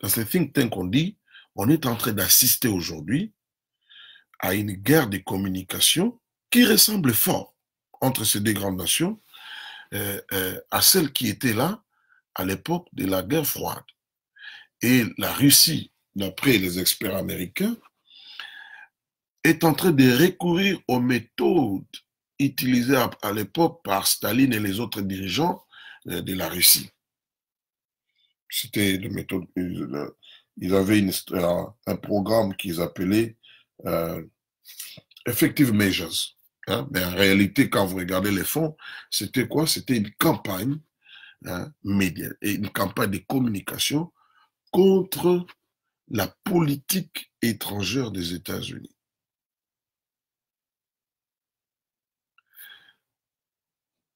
Dans ce think tank, on dit, on est en train d'assister aujourd'hui à une guerre de communication qui ressemble fort entre ces deux grandes nations à celle qui était là à l'époque de la guerre froide. Et la Russie, d'après les experts américains, est en train de recourir aux méthodes utilisées à l'époque par Staline et les autres dirigeants de la Russie. C'était des méthodes. Ils avaient un programme qu'ils appelaient Effective Measures. Hein? Mais en réalité, quand vous regardez les fonds, c'était quoi? C'était une campagne média et une campagne de communication contre la politique étrangère des États-Unis.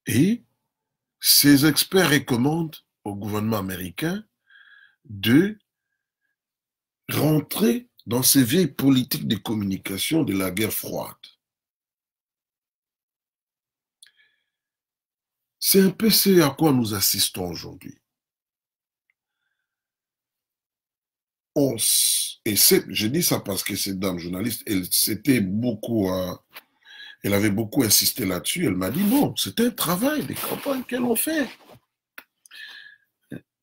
Et ces experts recommandent au gouvernement américain de rentrer dans ces vieilles politiques de communication de la guerre froide. C'est un peu ce à quoi nous assistons aujourd'hui. Je dis ça parce que cette dame journaliste, elle avait beaucoup insisté là-dessus. Elle m'a dit non, c'est un travail, des campagnes qu'elles ont fait.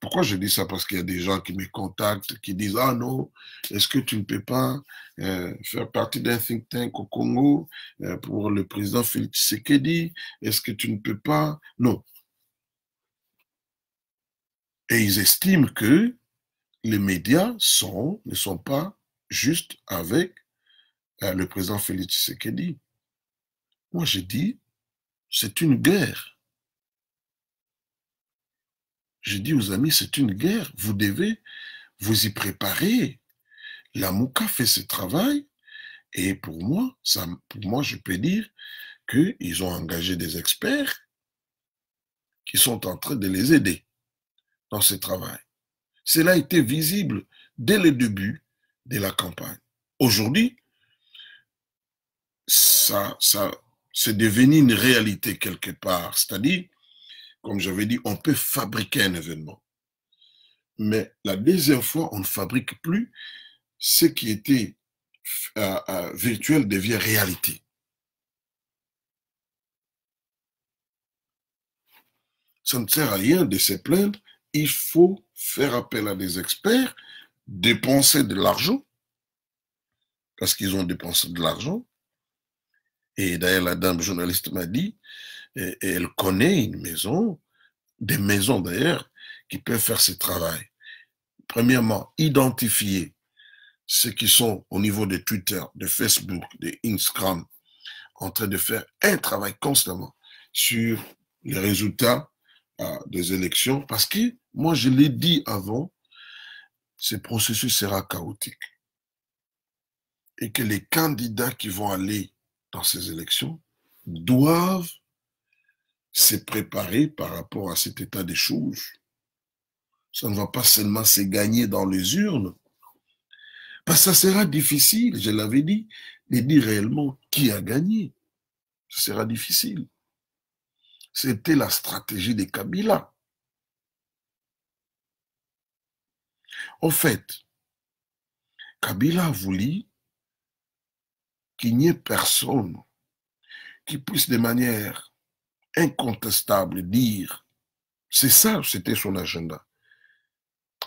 Pourquoi je dis ça? Parce qu'il y a des gens qui me contactent, qui disent « Ah non, est-ce que tu ne peux pas faire partie d'un think tank au Congo pour le président Félix Tshisekedi? Est-ce que tu ne peux pas? » Non. Et ils estiment que les médias ne sont pas juste avec le président Félix Tshisekedi. Moi, je dis, c'est une guerre. Je dis aux amis, c'est une guerre. Vous devez vous y préparer. La Mouka fait ce travail. Et pour moi, je peux dire qu'ils ont engagé des experts qui sont en train de les aider dans ce travail. Cela était visible dès le début de la campagne. Aujourd'hui, c'est devenu une réalité quelque part. C'est-à-dire, comme j'avais dit, on peut fabriquer un événement. Mais la deuxième fois, on ne fabrique plus. Ce qui était virtuel devient réalité. Ça ne sert à rien de se plaindre. Il faut faire appel à des experts, dépenser de l'argent, parce qu'ils ont dépensé de l'argent. Et d'ailleurs, la dame journaliste m'a dit, et elle connaît une maison, des maisons d'ailleurs, qui peuvent faire ce travail. Premièrement, identifier ceux qui sont au niveau de Twitter, de Facebook, de Instagram, en train de faire un travail constamment sur les résultats des élections, parce que, moi je l'ai dit avant, ce processus sera chaotique. Et que les candidats qui vont aller dans ces élections doivent se préparer par rapport à cet état des choses. Ça ne va pas seulement se gagner dans les urnes, parce que ça sera difficile, je l'avais dit, de dire réellement qui a gagné. Ça sera difficile. C'était la stratégie de Kabila. En fait, Kabila a voulu qu'il n'y ait personne qui puisse de manière incontestable dire, c'est ça, c'était son agenda,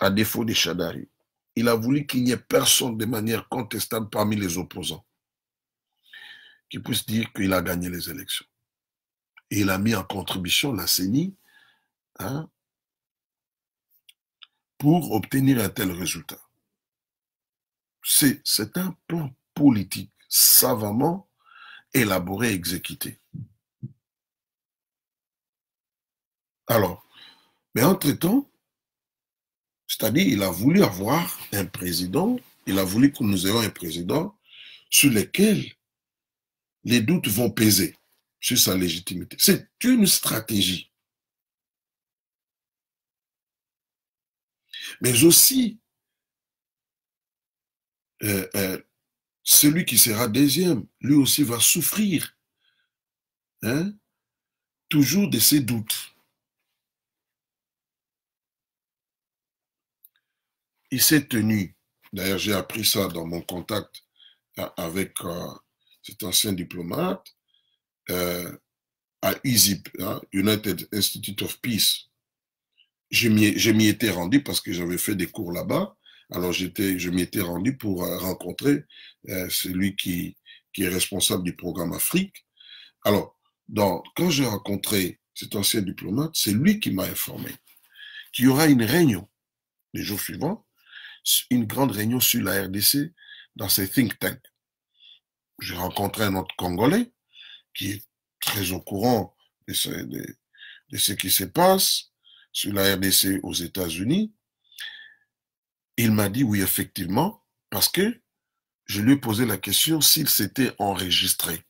à défaut des Chadari. Il a voulu qu'il n'y ait personne de manière contestable parmi les opposants qui puisse dire qu'il a gagné les élections. Et il a mis en contribution la CENI pour obtenir un tel résultat. C'est un plan politique savamment élaboré et exécuté. Alors, mais entre-temps, c'est-à-dire il a voulu avoir un président, il a voulu que nous ayons un président sur lequel les doutes vont peser sur sa légitimité. C'est une stratégie. Mais aussi, celui qui sera deuxième, lui aussi va souffrir toujours de ses doutes. Il s'est tenu, d'ailleurs j'ai appris ça dans mon contact avec cet ancien diplomate, à UISIP, United Institute of Peace. Je m'y étais rendu parce que j'avais fait des cours là-bas. Alors je m'y étais rendu pour rencontrer celui qui est responsable du programme Afrique. Alors, quand j'ai rencontré cet ancien diplomate, c'est lui qui m'a informé qu'il y aura une réunion les jours suivants, une grande réunion sur la RDC dans ces think tanks. J'ai rencontré un autre Congolais qui est très au courant de ce qui se passe sur la RDC aux États-Unis. Il m'a dit oui, effectivement, parce que je lui ai posé la question s'il s'était enregistré.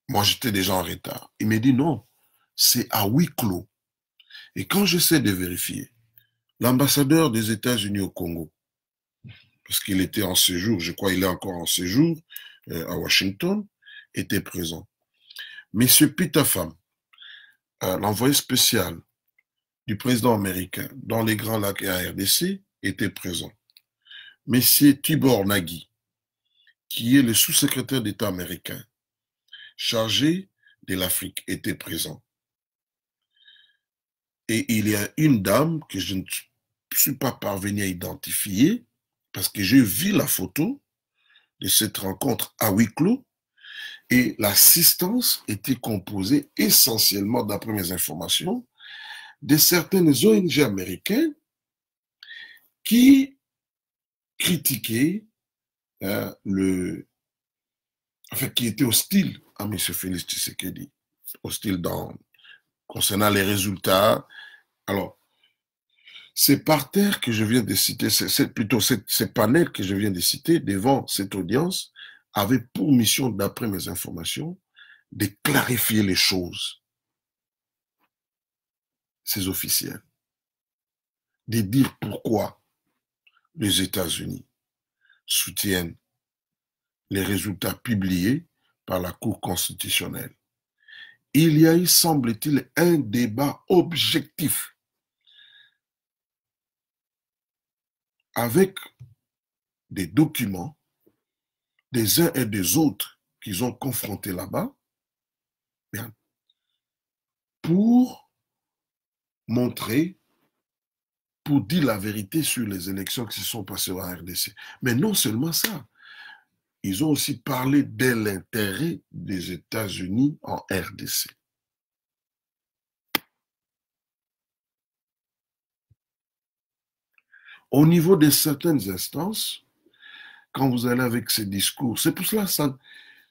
Moi, j'étais déjà en retard. Il m'a dit non, c'est à huis clos. Et quand j'essaie de vérifier, l'ambassadeur des États-Unis au Congo, parce qu'il était en séjour, je crois qu'il est encore en séjour à Washington, était présent. Monsieur Peter Pham, l'envoyé spécial du président américain dans les Grands Lacs et à RDC, était présent. Monsieur Tibor Nagy, qui est le sous-secrétaire d'État américain chargé de l'Afrique, était présent. Et il y a une dame que je ne suis pas parvenu à identifier, parce que j'ai vu la photo de cette rencontre à huis clos, et l'assistance était composée essentiellement, d'après mes informations, de certaines ONG américaines qui critiquaient qui étaient hostiles à M. Félix Tshisekedi, hostiles concernant les résultats. Alors, ces parterres que je viens de citer, ces panels que je viens de citer devant cette audience avaient pour mission, d'après mes informations, de clarifier les choses. Ces officiels. de dire pourquoi les États-Unis soutiennent les résultats publiés par la Cour constitutionnelle. Il y a eu, semble-t-il, un débat objectif avec des documents des uns et des autres qu'ils ont confrontés là-bas pour montrer, pour dire la vérité sur les élections qui se sont passées en RDC. Mais non seulement ça, ils ont aussi parlé de l'intérêt des États-Unis en RDC. Au niveau de certaines instances, quand vous allez avec ces discours, c'est pour cela que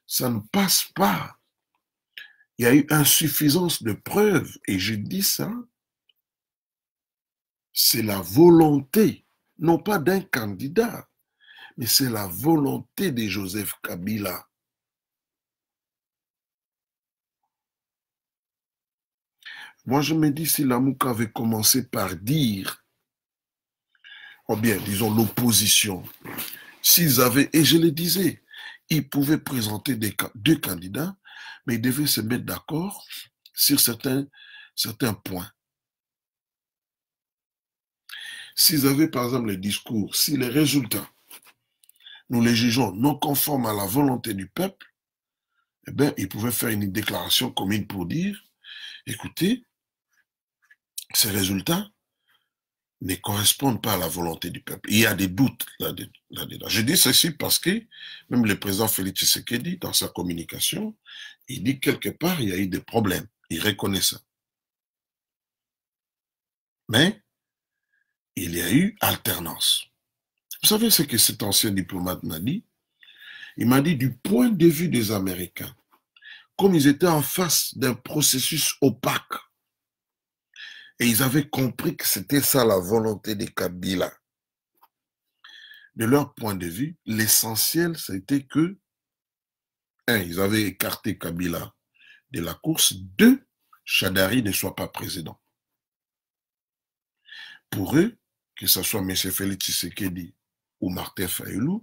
ça ne passe pas. Il y a eu insuffisance de preuves, et je dis ça, c'est la volonté, non pas d'un candidat, mais c'est la volonté de Joseph Kabila. Moi, je me dis, si Lamuka avait commencé par dire, ou bien, disons, l'opposition, s'ils avaient, et je le disais, ils pouvaient présenter deux candidats, mais ils devaient se mettre d'accord sur certains points. S'ils avaient, par exemple, les discours, si les résultats, nous les jugeons non conformes à la volonté du peuple, eh bien, ils pouvaient faire une déclaration commune pour dire, écoutez, ces résultats ne correspondent pas à la volonté du peuple. Il y a des doutes là-dedans. Je dis ceci parce que même le président Félix Tshisekedi, dans sa communication, il dit quelque part, il y a eu des problèmes. Il reconnaît ça. Mais il y a eu alternance. Vous savez ce que cet ancien diplomate m'a dit? Il m'a dit, du point de vue des Américains, comme ils étaient en face d'un processus opaque, et ils avaient compris que c'était ça la volonté de Kabila, de leur point de vue, l'essentiel, c'était que, un, ils avaient écarté Kabila de la course, deux, Chadari ne soit pas président. Pour eux, que ce soit M. Félix Tshisekedi ou Martin Fayulu,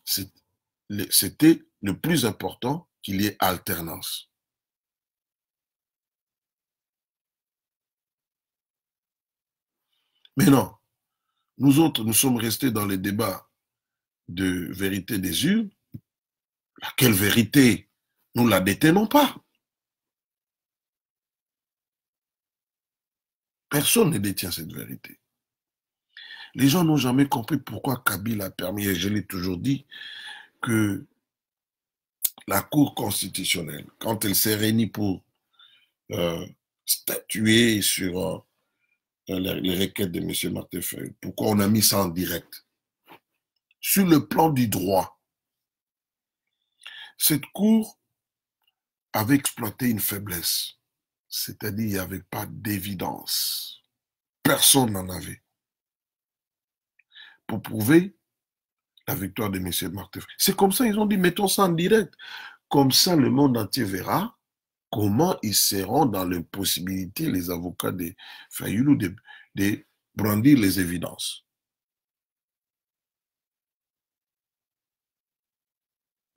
c'était le plus important qu'il y ait alternance. Mais non, nous autres, nous sommes restés dans les débats de vérité des urnes. Laquelle vérité? Nous ne la détenons pas. Personne ne détient cette vérité. Les gens n'ont jamais compris pourquoi Kabila a permis, et je l'ai toujours dit, que la Cour constitutionnelle, quand elle s'est réunie pour statuer sur les requêtes de M. Martin Fayulu, pourquoi on a mis ça en direct? Sur le plan du droit, cette Cour avait exploité une faiblesse, c'est-à-dire il n'y avait pas d'évidence. Personne n'en avait. Pour prouver la victoire de M. Martin Fayulu. C'est comme ça, ils ont dit, mettons ça en direct. Comme ça, le monde entier verra comment ils seront dans l'impossibilité, les avocats de Fayulu, de brandir les évidences.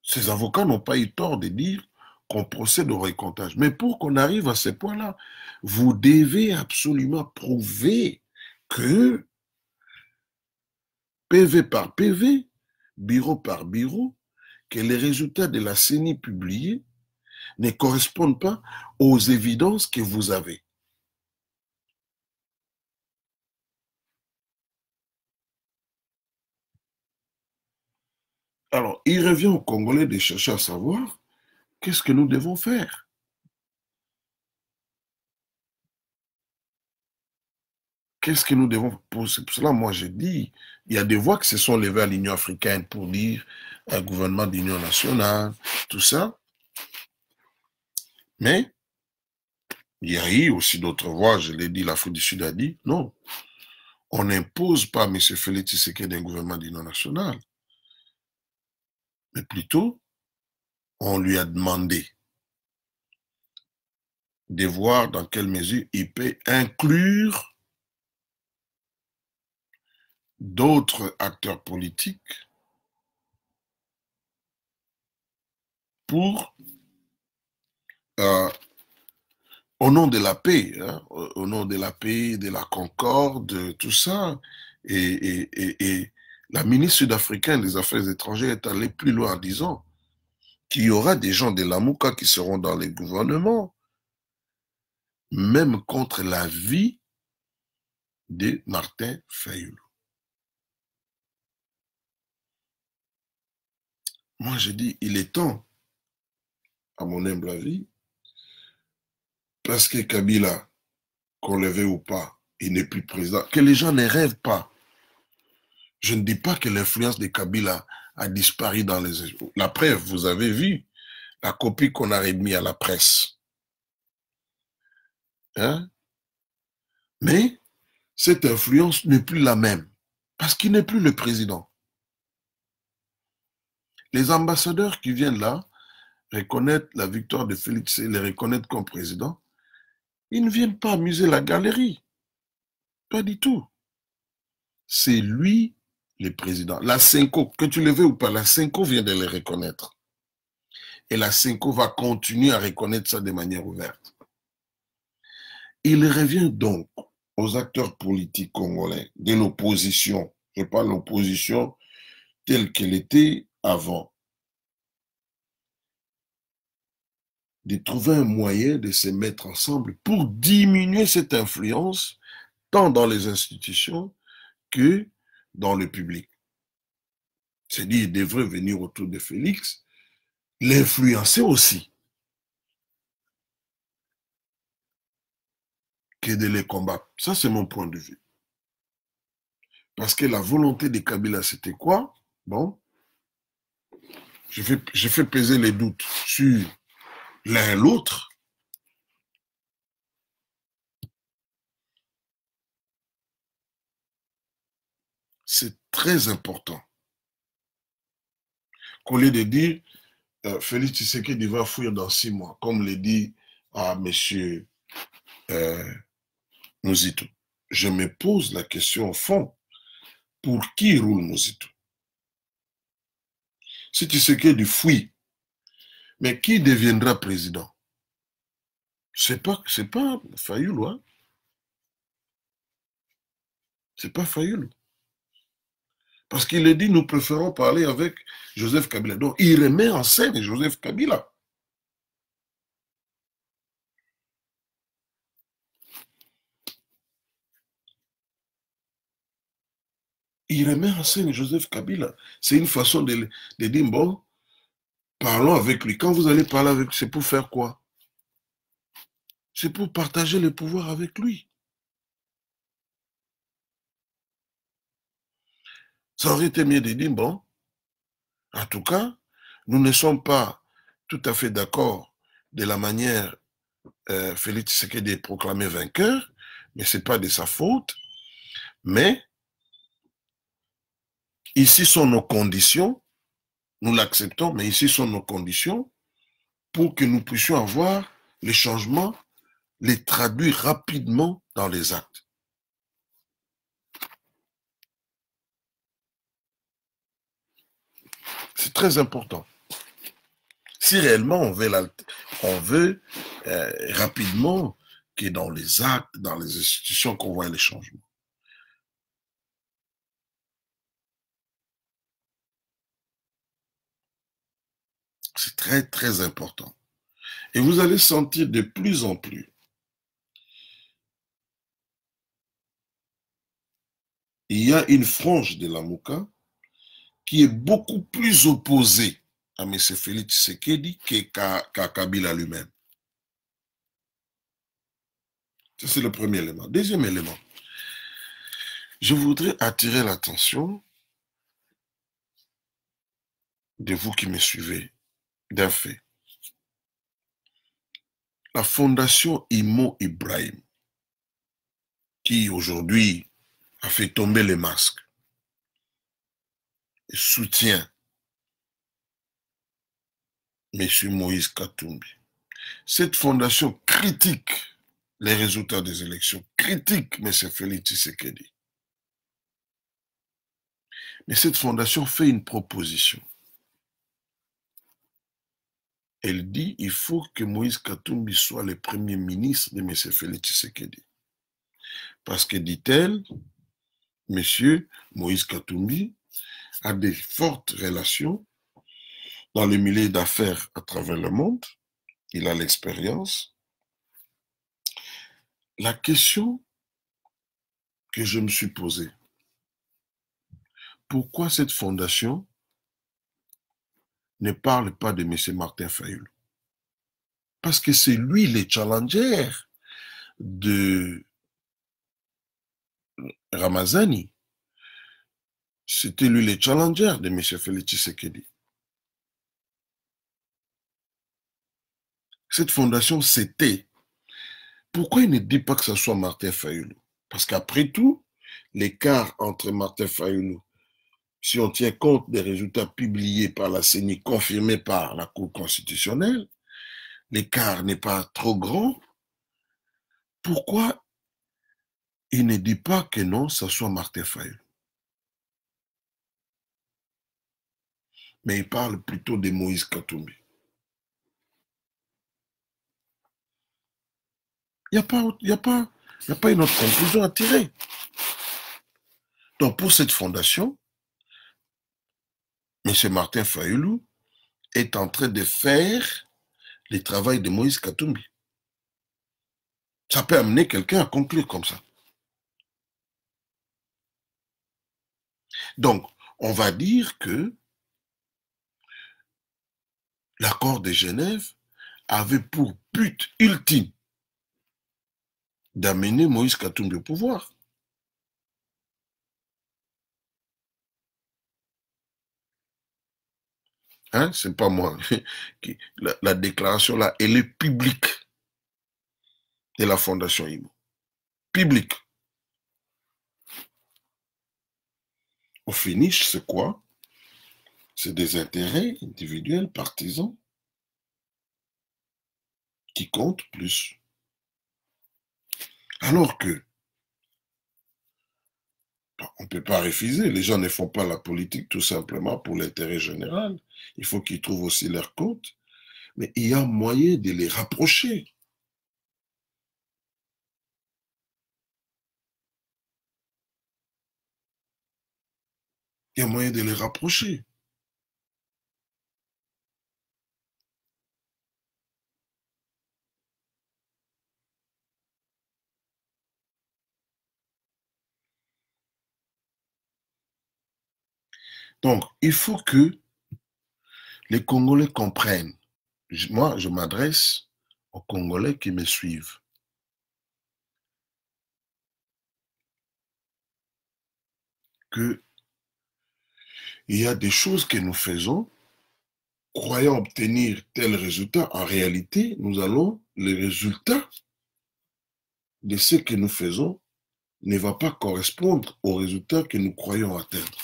Ces avocats n'ont pas eu tort de dire qu'on procède au recomptage. Mais pour qu'on arrive à ce point-là, vous devez absolument prouver que PV par PV, bureau par bureau, que les résultats de la CENI publiés ne correspondent pas aux évidences que vous avez. Alors, il revient aux Congolais de chercher à savoir qu'est-ce que nous devons faire. Qu'est-ce que nous devons... C'est pour cela, moi, je dis, il y a des voix qui se sont levées à l'Union africaine pour dire un gouvernement d'union nationale, tout ça. Mais il y a eu aussi d'autres voix, je l'ai dit, l'Afrique du Sud a dit, non, on n'impose pas à M. Félix Tshisekedi un gouvernement d'union nationale, mais plutôt, on lui a demandé de voir dans quelle mesure il peut inclure d'autres acteurs politiques pour, euh, au nom de la paix, hein, au nom de la paix, de la concorde, tout ça, et la ministre sud-africaine des Affaires étrangères est allée plus loin en disant qu'il y aura des gens de la Mouka qui seront dans les gouvernements, même contre la vie de Martin Fayulu. Moi, je dis, il est temps, à mon humble avis, parce que Kabila, qu'on le veuille ou pas, il n'est plus président, que les gens ne rêvent pas. Je ne dis pas que l'influence de Kabila a disparu dans les... La preuve, vous avez vu la copie qu'on a remise à la presse. Hein? Mais cette influence n'est plus la même, parce qu'il n'est plus le président. Les ambassadeurs qui viennent là, reconnaître la victoire de Félix et les reconnaître comme président, ils ne viennent pas amuser la galerie. Pas du tout. C'est lui le président. La Cinco, que tu le veux ou pas, la Cinco vient de les reconnaître. Et la Cinco va continuer à reconnaître ça de manière ouverte. Il revient donc aux acteurs politiques congolais de l'opposition, je parle de l'opposition telle qu'elle était avant, de trouver un moyen de se mettre ensemble pour diminuer cette influence, tant dans les institutions que dans le public. C'est-à-dire, il devrait venir autour de Félix, l'influencer aussi, que de les combattre. Ça, c'est mon point de vue. Parce que la volonté de Kabila, c'était quoi? Bon, je fais peser les doutes sur l'un et l'autre. C'est très important. Qu'au lieu de dire, Félix Tshisekedi va fuir dans 6 mois, comme le dit à M. Muzito. Je me pose la question au fond, pour qui roule Muzito? Si Tshisekedi fuit, mais qui deviendra président? C'est pas Fayulu, hein? C'est pas Fayulu. Parce qu'il a dit, nous préférons parler avec Joseph Kabila. Donc, il remet en scène Joseph Kabila. Il remet en scène Joseph Kabila. C'est une façon de dire, bon, parlons avec lui. Quand vous allez parler avec lui, c'est pour faire quoi? C'est pour partager le pouvoir avec lui. Ça aurait été mieux de dire, bon, en tout cas, nous ne sommes pas tout à fait d'accord de la manière Félix Tshisekedi est proclamé vainqueur, mais ce n'est pas de sa faute. Mais ici sont nos conditions, nous l'acceptons, mais ici sont nos conditions pour que nous puissions avoir les changements, les traduire rapidement dans les actes. C'est très important. Si réellement on veut rapidement que dans les actes, dans les institutions, qu'on voit les changements. C'est très, très important. Et vous allez sentir de plus en plus, il y a une frange de la Mouka qui est beaucoup plus opposée à M. Félix Tshisekedi qu'à Kabila lui-même. Ça, c'est le premier élément. Deuxième élément, je voudrais attirer l'attention de vous qui me suivez d'un fait. La fondation Imo Ibrahim, qui aujourd'hui a fait tomber les masques, et soutient M. Moïse Katumbi. Cette fondation critique les résultats des élections, critique M. Félix Tshisekedi. Mais cette fondation fait une proposition. Elle dit il faut que Moïse Katumbi soit le premier ministre de M. Félix Tshisekedi. Parce que, dit-elle, M. Moïse Katumbi a des fortes relations dans le milieu d'affaires à travers le monde. Il a l'expérience. La question que je me suis posée, pourquoi cette fondation ne parle pas de M. Martin Fayulu? Parce que c'est lui le challenger de Ramazani. C'était lui le challenger de M. Félix Tshisekedi. Cette fondation, c'était. Pourquoi il ne dit pas que ce soit Martin Fayulu? Parce qu'après tout, l'écart entre Martin Fayulu, si on tient compte des résultats publiés par la CENI, confirmés par la Cour constitutionnelle, l'écart n'est pas trop grand. Pourquoi il ne dit pas que non, ce soit Martin Fayulu? Mais il parle plutôt de Moïse Katumbi. Il n'y a pas une autre conclusion à tirer. Donc pour cette fondation, M. Martin Fayulu est en train de faire le travail de Moïse Katumbi. Ça peut amener quelqu'un à conclure comme ça. Donc, on va dire que l'accord de Genève avait pour but ultime d'amener Moïse Katumbi au pouvoir. Hein, c'est pas moi. La déclaration là, elle est publique de la Fondation IMO. Publique. Au finish, c'est quoi? C'est des intérêts individuels, partisans, qui comptent plus. Alors que, on ne peut pas refuser, les gens ne font pas la politique tout simplement pour l'intérêt général. Il faut qu'ils trouvent aussi leur compte. Mais il y a moyen de les rapprocher. Il y a moyen de les rapprocher. Donc, il faut que les Congolais comprennent. Moi, je m'adresse aux Congolais qui me suivent. Que il y a des choses que nous faisons, croyant obtenir tel résultat. En réalité, nous allons, les résultats de ce que nous faisons ne va pas correspondre aux résultats que nous croyons atteindre.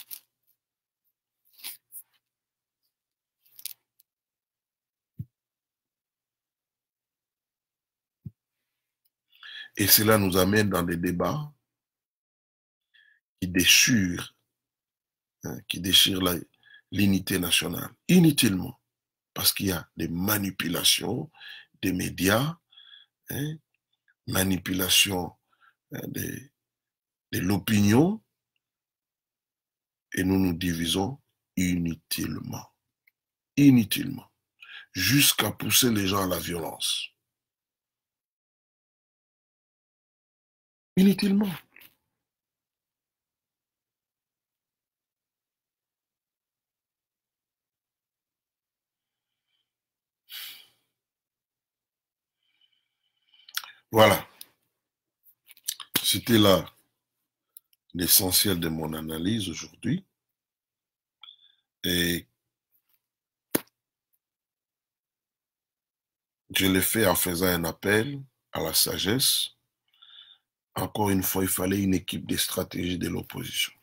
Et cela nous amène dans des débats qui déchirent, l'unité nationale, inutilement, parce qu'il y a des manipulations des médias, hein, manipulation de l'opinion, et nous nous divisons inutilement, inutilement, jusqu'à pousser les gens à la violence. Inutilement. Voilà. C'était là l'essentiel de mon analyse aujourd'hui. Et je l'ai fait en faisant un appel à la sagesse. Encore une fois, il fallait une équipe de stratégie de l'opposition.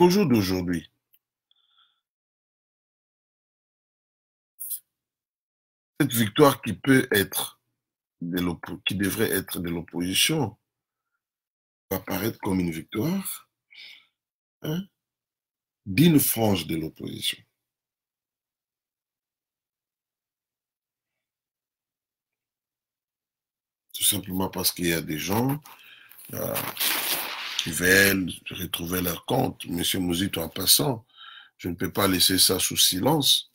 Au jour d'aujourd'hui, cette victoire qui peut être qui devrait être de l'opposition va apparaître comme une victoire, hein, d'une frange de l'opposition. Tout simplement parce qu'il y a des gens qui veulent retrouver leur compte. Monsieur Mouzito, en passant, je ne peux pas laisser ça sous silence.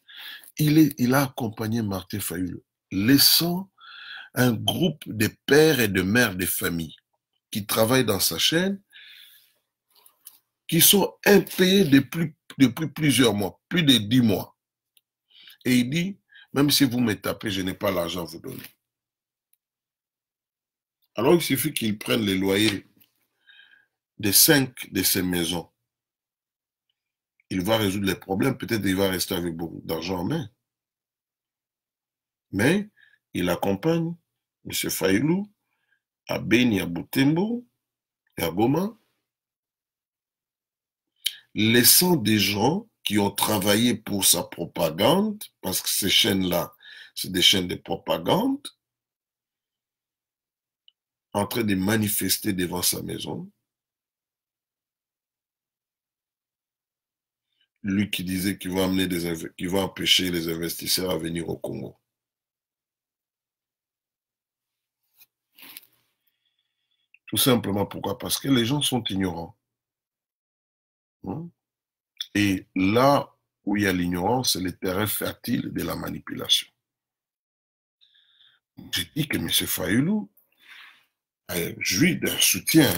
Il a accompagné Martin Fayulu, laissant un groupe de pères et de mères de famille qui travaillent dans sa chaîne, qui sont impayés depuis plusieurs mois, plus de 10 mois. Et il dit, même si vous me tapez, je n'ai pas l'argent à vous donner. Alors il suffit qu'ils prennent les loyers de 5 de ces maisons. Il va résoudre les problèmes, peut-être il va rester avec beaucoup d'argent en main. Mais il accompagne M. Fayulu à Beni, à Butembo et à Goma, laissant des gens qui ont travaillé pour sa propagande, parce que ces chaînes-là, c'est des chaînes de propagande, en train de manifester devant sa maison. Lui qui disait qu'il va qu'il va empêcher les investisseurs à venir au Congo. Tout simplement pourquoi? Parce que les gens sont ignorants. Et là où il y a l'ignorance, c'est le terrain fertile de la manipulation. J'ai dit que M. Fayulu jouit d'un soutien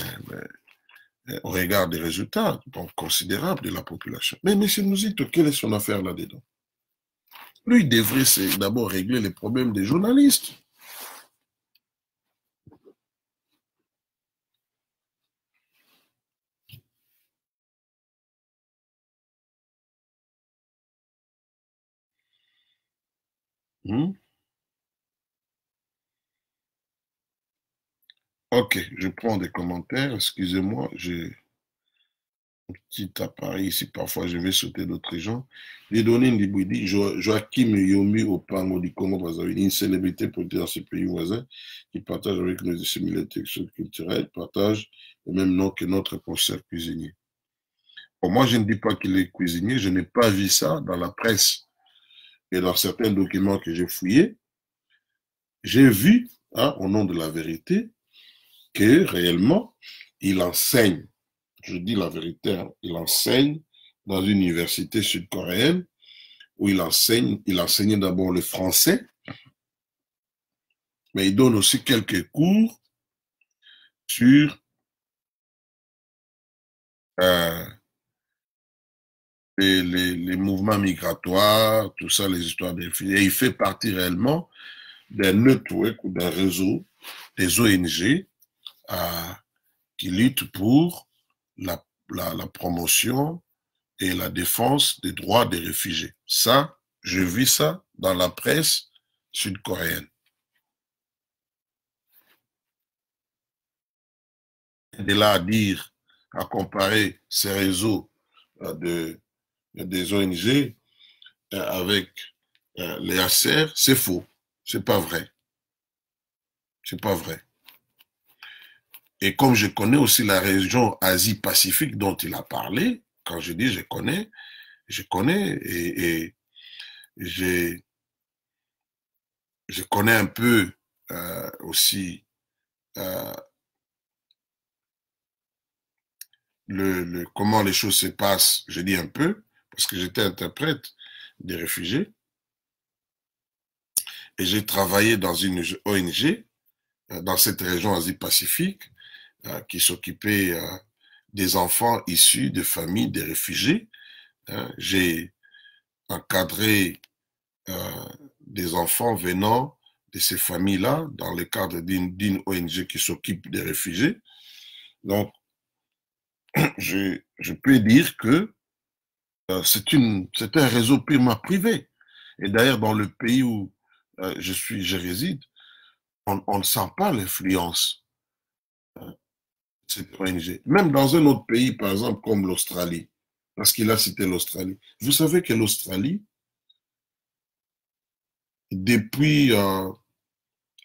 au regard des résultats donc considérables de la population. Mais M. Mouzito, quelle est son affaire là-dedans? Lui, il devrait d'abord régler les problèmes des journalistes. Ok, je prends des commentaires. Excusez-moi, j'ai un petit appareil ici. Parfois, je vais sauter d'autres gens. Les données dit Joachim Yomi Opango du Congo Brazzaville, une célébrité politique dans ce pays voisin qui partage avec nous des similitudes culturelles, partage le même nom que notre professeur cuisinier. Bon, moi, je ne dis pas qu'il est cuisinier. Je n'ai pas vu ça dans la presse et dans certains documents que j'ai fouillés. J'ai vu, au nom de la vérité, que réellement, il enseigne, je dis la vérité, il enseigne dans une université sud-coréenne où il enseignait d'abord le français, mais il donne aussi quelques cours sur les mouvements migratoires, tout ça, les histoires des filles. Et il fait partie réellement d'un network ou d'un réseau des ONG qui luttent pour la promotion et la défense des droits des réfugiés. Ça, je vis ça dans la presse sud-coréenne. De là à dire, à comparer ces réseaux des ONG avec les ACR, c'est faux. C'est pas vrai. C'est pas vrai. Et comme je connais aussi la région Asie-Pacifique dont il a parlé, quand je dis je connais et je connais un peu aussi comment les choses se passent, je dis un peu, parce que j'étais interprète des réfugiés et j'ai travaillé dans une ONG dans cette région Asie-Pacifique qui s'occupait des enfants issus de familles de réfugiés. J'ai encadré des enfants venant de ces familles-là dans le cadre d'une ONG qui s'occupe des réfugiés. Donc, je peux dire que c'est un réseau purement privé. Et d'ailleurs, dans le pays où je réside, on ne sent pas l'influence de cette ONG. Même dans un autre pays, par exemple, comme l'Australie, parce qu'il a cité l'Australie. Vous savez que l'Australie, depuis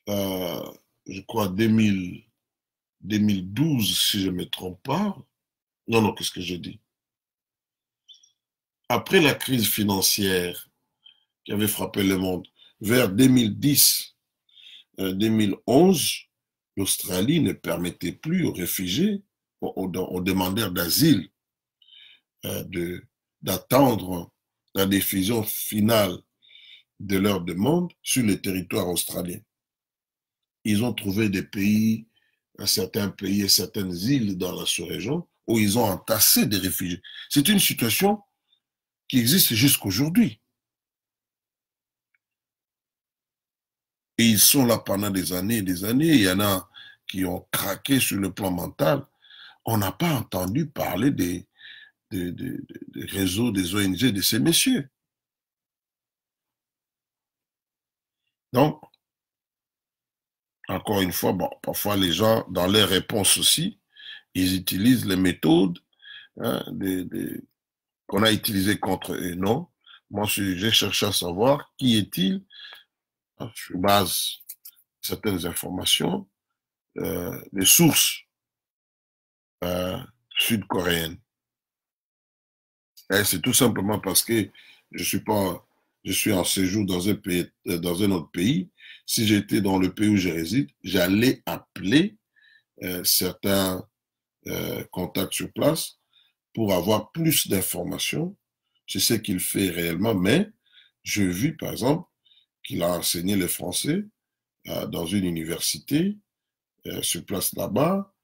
euh, je crois, 2012, si je ne me trompe pas. Non, non, qu'est-ce que j'ai dit? Après la crise financière qui avait frappé le monde, vers 2010, 2011, l'Australie ne permettait plus aux réfugiés, aux demandeurs d'asile, d'attendre la décision finale de leur demande sur le territoire australien. Ils ont trouvé des pays, certains pays et certaines îles dans la sous-région où ils ont entassé des réfugiés. C'est une situation qui existe jusqu'aujourd'hui. Et ils sont là pendant des années et des années. Il y en a qui ont craqué sur le plan mental. On n'a pas entendu parler des réseaux, des ONG, de ces messieurs. Donc, encore une fois, bon, parfois les gens, dans leurs réponses aussi, ils utilisent les méthodes, hein, qu'on a utilisées contre eux. Non, moi, j'ai cherché à savoir qui est-il, hein, sur base de certaines informations, des sources euh, sud-coréennes. Et c'est tout simplement parce que je suis pas, je suis en séjour dans un pays, dans un autre pays. Si j'étais dans le pays où je réside, j'allais appeler certains contacts sur place pour avoir plus d'informations sur ce qu'il fait réellement. Mais je vis, par exemple, qu'il a enseigné le français dans une université sur place là-bas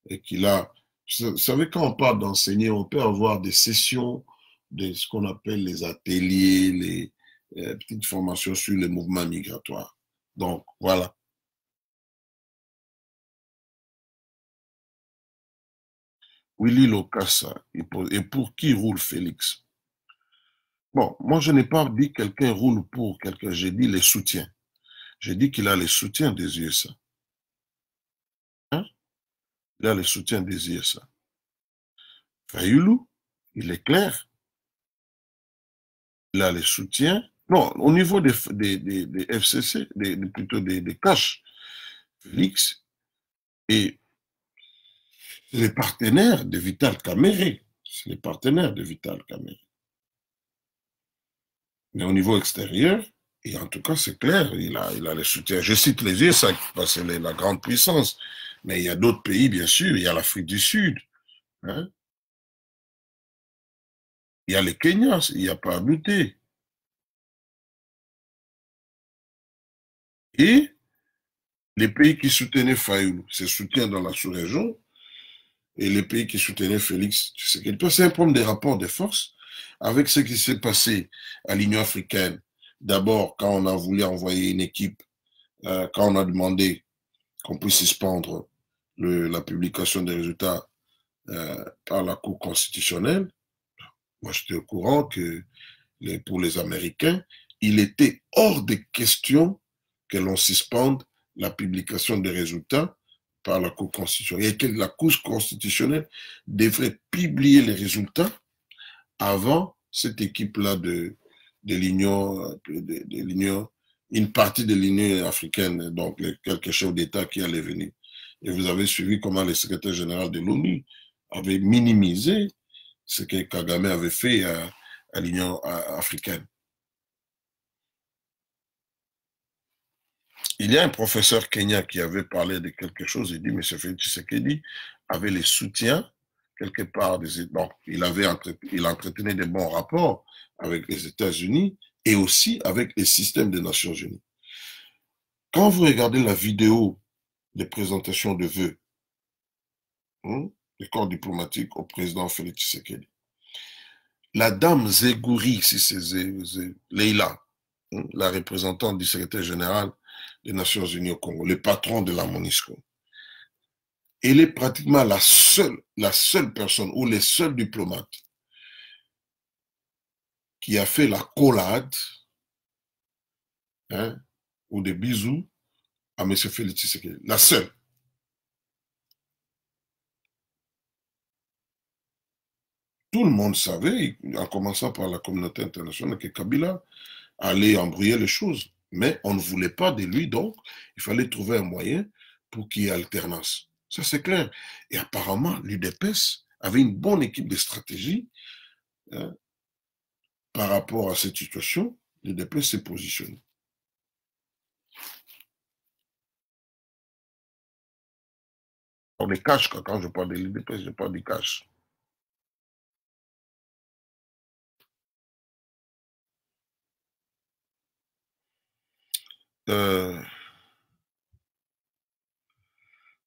et qu'il a... Vous savez, quand on parle d'enseigner, on peut avoir des sessions de ce qu'on appelle les ateliers, les petites formations sur les mouvements migratoires. Donc, voilà. Willy Locassa, et pour qui roule Félix? Bon, moi, je n'ai pas dit quelqu'un roule pour quelqu'un, j'ai dit les soutiens. J'ai dit qu'il a les soutiens des USA. Hein? Il a les soutiens des USA. Fayoulou, il est clair, il a les soutiens. Non, au niveau des FCC, plutôt des caches, Félix est les partenaires de Vital Kamere. C'est les partenaires de Vital Kamere. Mais au niveau extérieur, et en tout cas, c'est clair, il a les soutiens. Je cite les USA parce que c'est la grande puissance. Mais il y a d'autres pays, bien sûr. Il y a l'Afrique du Sud. Hein? Il y a les Kenyans, il n'y a pas à douter. Et les pays qui soutenaient Fayoulou se soutiennent dans la sous-région, et les pays qui soutenaient Félix Tshisekedi. C'est un problème des rapports de force avec ce qui s'est passé à l'Union africaine. D'abord, quand on a voulu envoyer une équipe, quand on a demandé qu'on puisse suspendre la publication des résultats par la Cour constitutionnelle, moi j'étais au courant que pour les Américains, il était hors de question que l'on suspende la publication des résultats par la Cour constitutionnelle et que la Cour constitutionnelle devrait publier les résultats avant cette équipe-là de l'Union, une partie de l'Union africaine, donc les quelques chefs d'État qui allaient venir. Et vous avez suivi comment le secrétaire général de l'ONU avait minimisé ce que Kagame avait fait à l'Union africaine. Il y a un professeur kenyan qui avait parlé de quelque chose, il dit, M. Félix Tshisekedi avait les soutiens quelque part des bon, il entretenait des bons rapports avec les États-Unis et aussi avec les systèmes des Nations Unies. Quand vous regardez la vidéo des présentations de vœux, du corps diplomatique au président Félix Tshisekedi, la dame Zegouri, si c'est Leila, la représentante du secrétaire général des Nations Unies au Congo, le patron de la MONUSCO, elle est pratiquement la seule personne ou les seuls diplomates qui a fait la collade ou des bisous à M. Félix Tshisekedi. La seule. Tout le monde savait, en commençant par la communauté internationale, que Kabila allait embrouiller les choses. Mais on ne voulait pas de lui, donc il fallait trouver un moyen pour qu'il y ait alternance. Ça, c'est clair. Et apparemment, l'UDPS avait une bonne équipe de stratégie hein, par rapport à cette situation. L'UDPS s'est positionné. On est cash, quand je parle de l'UDPS, je parle du cash.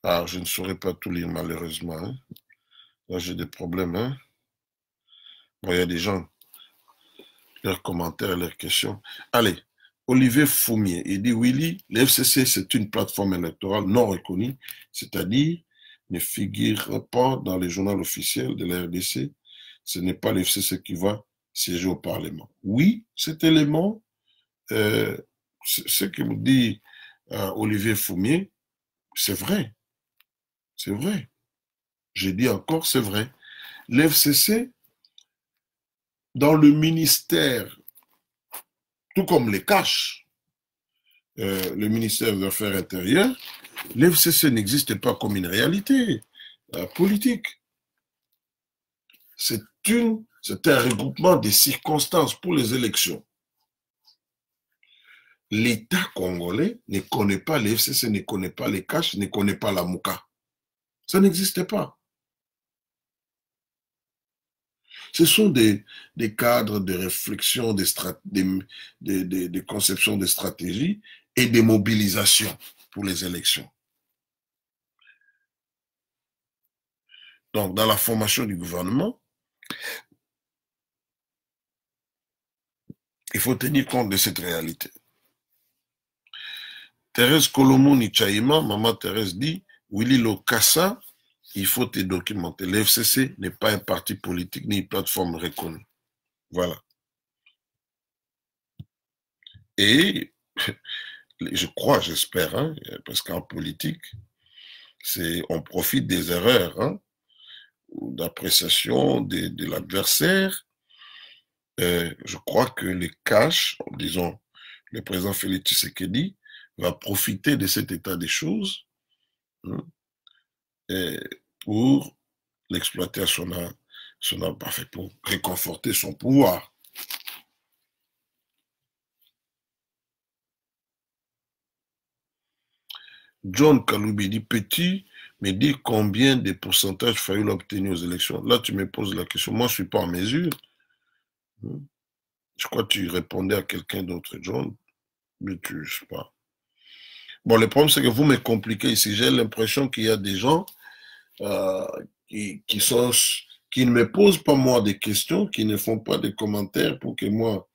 Alors, je ne saurais pas tout lire, malheureusement. Hein. Là, j'ai des problèmes. Hein. Bon, il y a des gens, leurs commentaires, leurs questions. Allez, Olivier Foumier, il dit, Willy, l'FCC, c'est une plateforme électorale non reconnue, c'est-à-dire ne figure pas dans les journaux officiels de la RDC. Ce n'est pas l'FCC qui va siéger au Parlement. Oui, cet élément, ce que vous dit Olivier Foumier, c'est vrai. C'est vrai. J'ai dit encore, c'est vrai. L'FCC, dans le ministère, tout comme les caches, le ministère des Affaires intérieures, l'FCC n'existe pas comme une réalité politique. C'est un regroupement des circonstances pour les élections. L'État congolais ne connaît pas l'FCC, ne connaît pas les caches, ne connaît pas la MOUCA. Ça n'existe pas. Ce sont des cadres de réflexion, des conceptions de stratégie et des mobilisations pour les élections. Donc, dans la formation du gouvernement, il faut tenir compte de cette réalité. Thérèse Colomoni Chaïma, maman Thérèse dit, Willy Lokassa, il faut te documenter. L'FCC n'est pas un parti politique ni une plateforme reconnue. Voilà. Et je crois, j'espère, hein, parce qu'en politique, on profite des erreurs hein, d'appréciation de l'adversaire. Je crois que les caches, disons, le président Félix Tshisekedi va profiter de cet état des choses hein, pour l'exploiter à son parfait, pour réconforter son pouvoir. John Kaloubi dit petit, mais dit combien de pourcentages Fayoul a obtenu aux élections. Là, tu me poses la question. Moi, je ne suis pas en mesure. Je crois que tu répondais à quelqu'un d'autre, John. Mais je ne sais pas. Bon, le problème, c'est que vous me compliquez ici. J'ai l'impression qu'il y a des gens qui ne me posent pas moi des questions, qui ne font pas de commentaires pour que moi,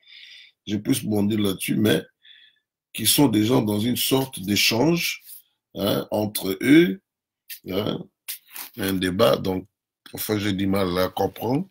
je puisse bondir là-dessus, mais qui sont des gens dans une sorte d'échange hein, entre eux, hein, un débat, donc parfois j'ai du mal à comprendre.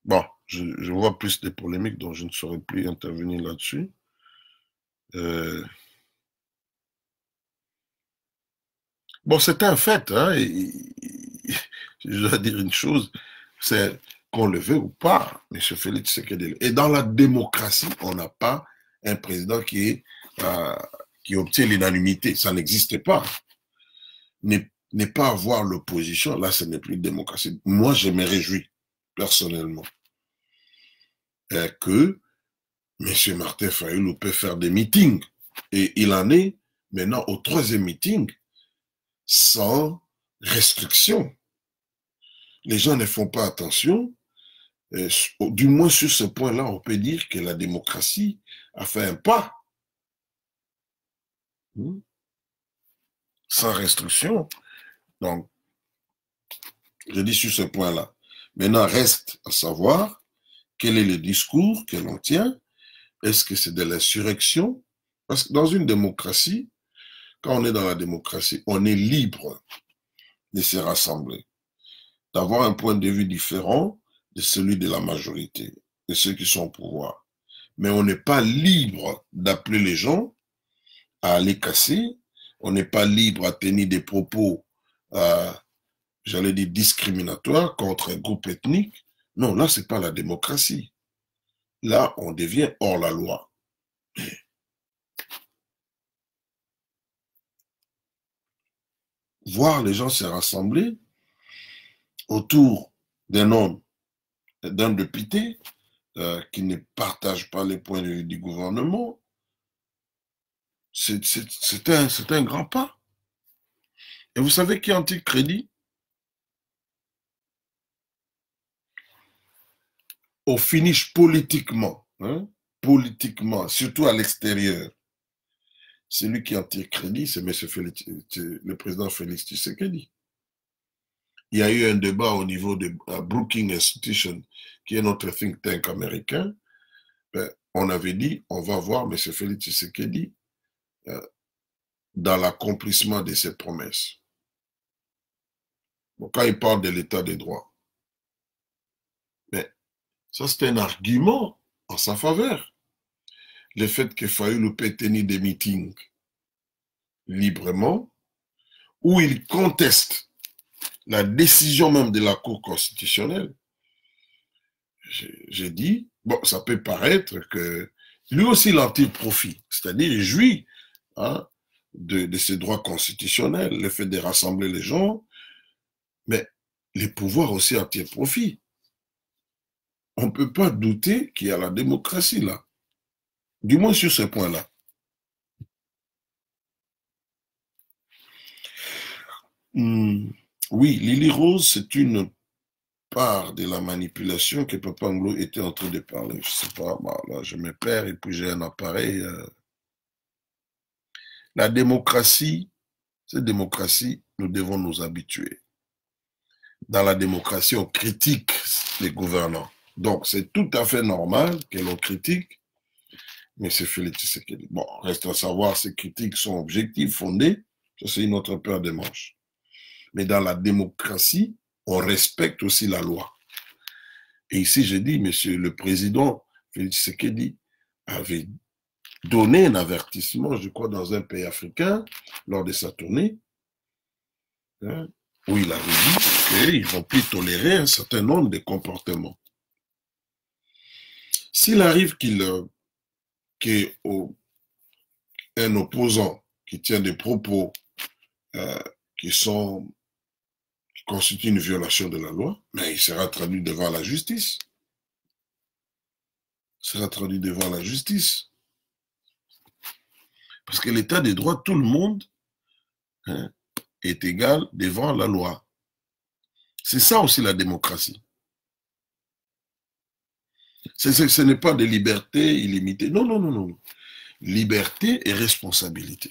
Bon, je vois plus de polémiques, donc je ne saurais plus intervenir là-dessus. Bon, c'est un fait, hein, je dois dire une chose, c'est qu'on le veut ou pas, M. Félix Tshisekedi. Et dans la démocratie, on n'a pas un président qui obtient l'unanimité. Ça n'existe pas. Ne pas avoir l'opposition, là, ce n'est plus de démocratie. Moi, je me réjouis, personnellement, que M. Martin Fayulu peut faire des meetings. Et il en est maintenant au 3e meeting sans restriction. Les gens ne font pas attention. Du moins sur ce point-là, on peut dire que la démocratie a fait un pas. Sans restriction. Donc, je dis sur ce point-là. Maintenant, reste à savoir quel est le discours que l'on tient. Est-ce que c'est de l'insurrection? Parce que dans une démocratie, quand on est dans la démocratie, on est libre de se rassembler, d'avoir un point de vue différent de celui de la majorité, de ceux qui sont au pouvoir. mais on n'est pas libre d'appeler les gens à aller casser, on n'est pas libre à tenir des propos, j'allais dire, discriminatoires contre un groupe ethnique. Non, là, ce n'est pas la démocratie. Là, on devient hors la loi. Voir les gens se rassembler autour d'un homme, d'un député qui ne partage pas les points de vue du gouvernement, c'est un grand pas. Et vous savez qui en tire crédit? Au finish politiquement, hein, politiquement, surtout à l'extérieur. Celui qui en tire crédit, c'est le président Félix Tshisekedi. Il y a eu un débat au niveau de Brookings Institution, qui est notre think tank américain. Ben, on avait dit, on va voir M. Félix Tshisekedi dans l'accomplissement de ses promesses. Bon, quand il parle de l'état des droits, mais ça c'est un argument en sa faveur. Le fait que Fayoulou peut tenir des meetings librement, où il conteste la décision même de la Cour constitutionnelle, j'ai dit, bon, ça peut paraître que lui aussi il en tire profit, c'est-à-dire il jouit hein, de ses droits constitutionnels, le fait de rassembler les gens, mais les pouvoirs aussi en tirent profit. On ne peut pas douter qu'il y a la démocratie là, du moins sur ce point-là. Oui, Lily Rose, c'est une part de la manipulation que Papa Anglo était en train de parler. Je sais pas, bah, là, je me perds et puis j'ai un appareil. La démocratie, cette démocratie, nous devons nous habituer. Dans la démocratie, on critique les gouvernants. Donc, c'est tout à fait normal que l'on critique, mais c'est Félix Tshisekedi. Bon, reste à savoir si ces critiques sont objectives, fondées, ça c'est une autre paire de manches. Mais dans la démocratie, on respecte aussi la loi. Et ici, j'ai dit, monsieur le président Félix Tshisekedi avait donné un avertissement, je crois, dans un pays africain, lors de sa tournée, hein, où il avait dit qu'ils vont plus tolérer un certain nombre de comportements. S'il arrive qu'un opposant qui tient des propos qui constituent une violation de la loi, mais il sera traduit devant la justice. Il sera traduit devant la justice. Parce que l'état des droits, tout le monde hein, est égal devant la loi. C'est ça aussi la démocratie. Ce n'est pas des libertés illimitées. Non, non, non, non. Liberté et responsabilité.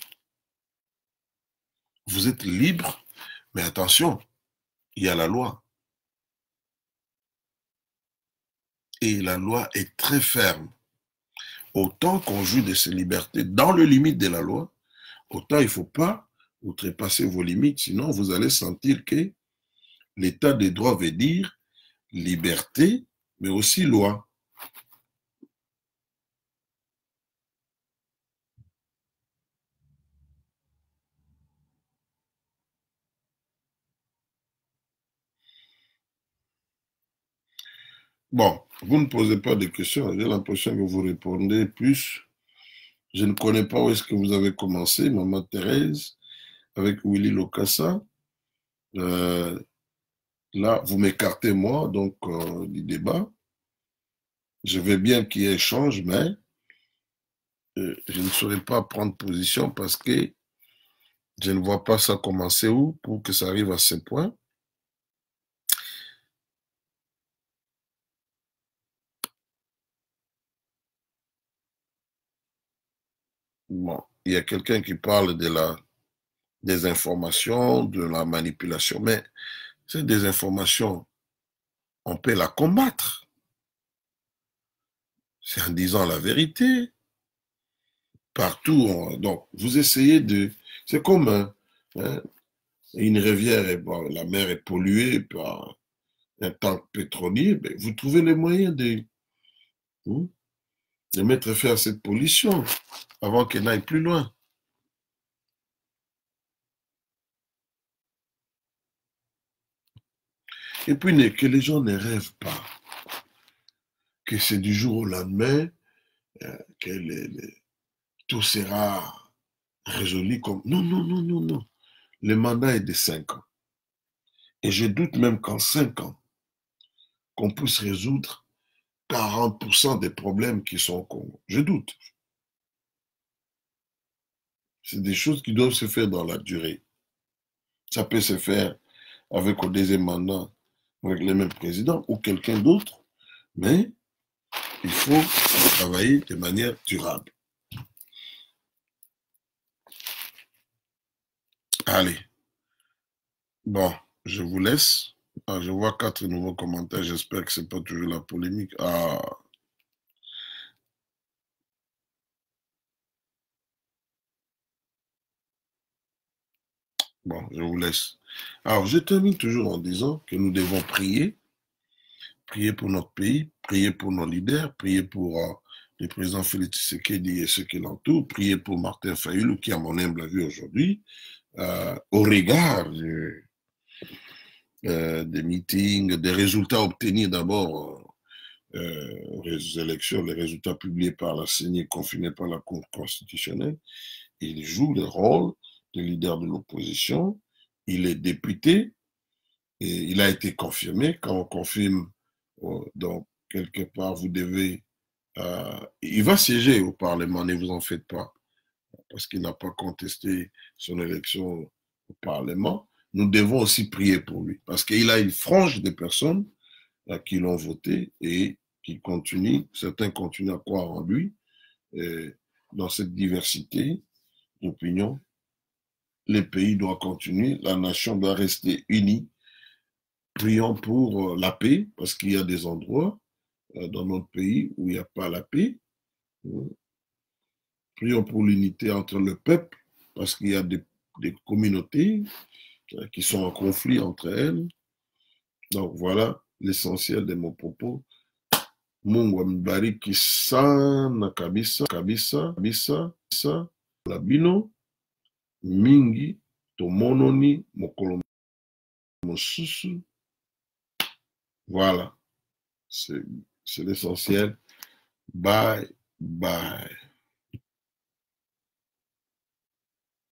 Vous êtes libre, mais attention, il y a la loi. Et la loi est très ferme. Autant qu'on joue de ces libertés dans les limites de la loi, autant il ne faut pas outrepasser vos limites, sinon vous allez sentir que l'état des droits veut dire liberté, mais aussi loi. Bon, vous ne posez pas de questions, j'ai l'impression que vous répondez plus. Je ne connais pas où est-ce que vous avez commencé, Maman Thérèse, avec Willy Lokassa. Là, vous m'écartez moi, donc, du débat. Je veux bien qu'il y ait échange, mais je ne saurais pas prendre position parce que je ne vois pas ça commencer où pour que ça arrive à ce point. Bon, il y a quelqu'un qui parle de la désinformation, de la manipulation, mais cette désinformation, on peut la combattre. C'est en disant la vérité. Partout, donc, vous essayez de... C'est comme hein, une rivière, bon, la mer est polluée par un tank pétrolier, ben, vous trouvez les moyens de... de mettre fin à cette pollution avant qu'elle n'aille plus loin. Et puis que les gens ne rêvent pas que c'est du jour au lendemain que tout sera résolu comme... Non, non, non, non, non. Le mandat est de 5 ans. Et je doute même qu'en 5 ans, qu'on puisse résoudre 40% des problèmes qui sont au Congo. Je doute. C'est des choses qui doivent se faire dans la durée. Ça peut se faire avec au deuxième mandat, avec le même président ou quelqu'un d'autre, mais il faut travailler de manière durable. Allez, bon, je vous laisse. Ah, je vois 4 nouveaux commentaires. J'espère que ce n'est pas toujours la polémique. Ah, bon, je vous laisse. Alors, je termine toujours en disant que nous devons prier, prier pour notre pays, prier pour nos leaders, prier pour le président Félix Tshisekedi et ceux qui l'entourent, prier pour Martin Fayulu, qui, à mon humble avis aujourd'hui, au regard des meetings, des résultats obtenus d'abord aux élections, les résultats publiés par la CENI, confirmés par la Cour constitutionnelle, il joue le rôle de leader de l'opposition, il est député, et il a été confirmé. Quand on confirme, donc quelque part, vous devez... il va siéger au Parlement, ne vous en faites pas, parce qu'il n'a pas contesté son élection au Parlement. Nous devons aussi prier pour lui, parce qu'il a une frange de personnes qui l'ont voté et qui continuent, certains continuent à croire en lui, et dans cette diversité d'opinions. Le pays doit continuer, la nation doit rester unie. Prions pour la paix, parce qu'il y a des endroits dans notre pays où il n'y a pas la paix. Prions pour l'unité entre le peuple, parce qu'il y a des communautés qui sont en conflit entre elles. Donc voilà l'essentiel de mon propos. Mungu ambariki sana kabisa kabisa kabisa labino mingi tomononi mokolo mosusu. Voilà, c'est l'essentiel. Bye bye.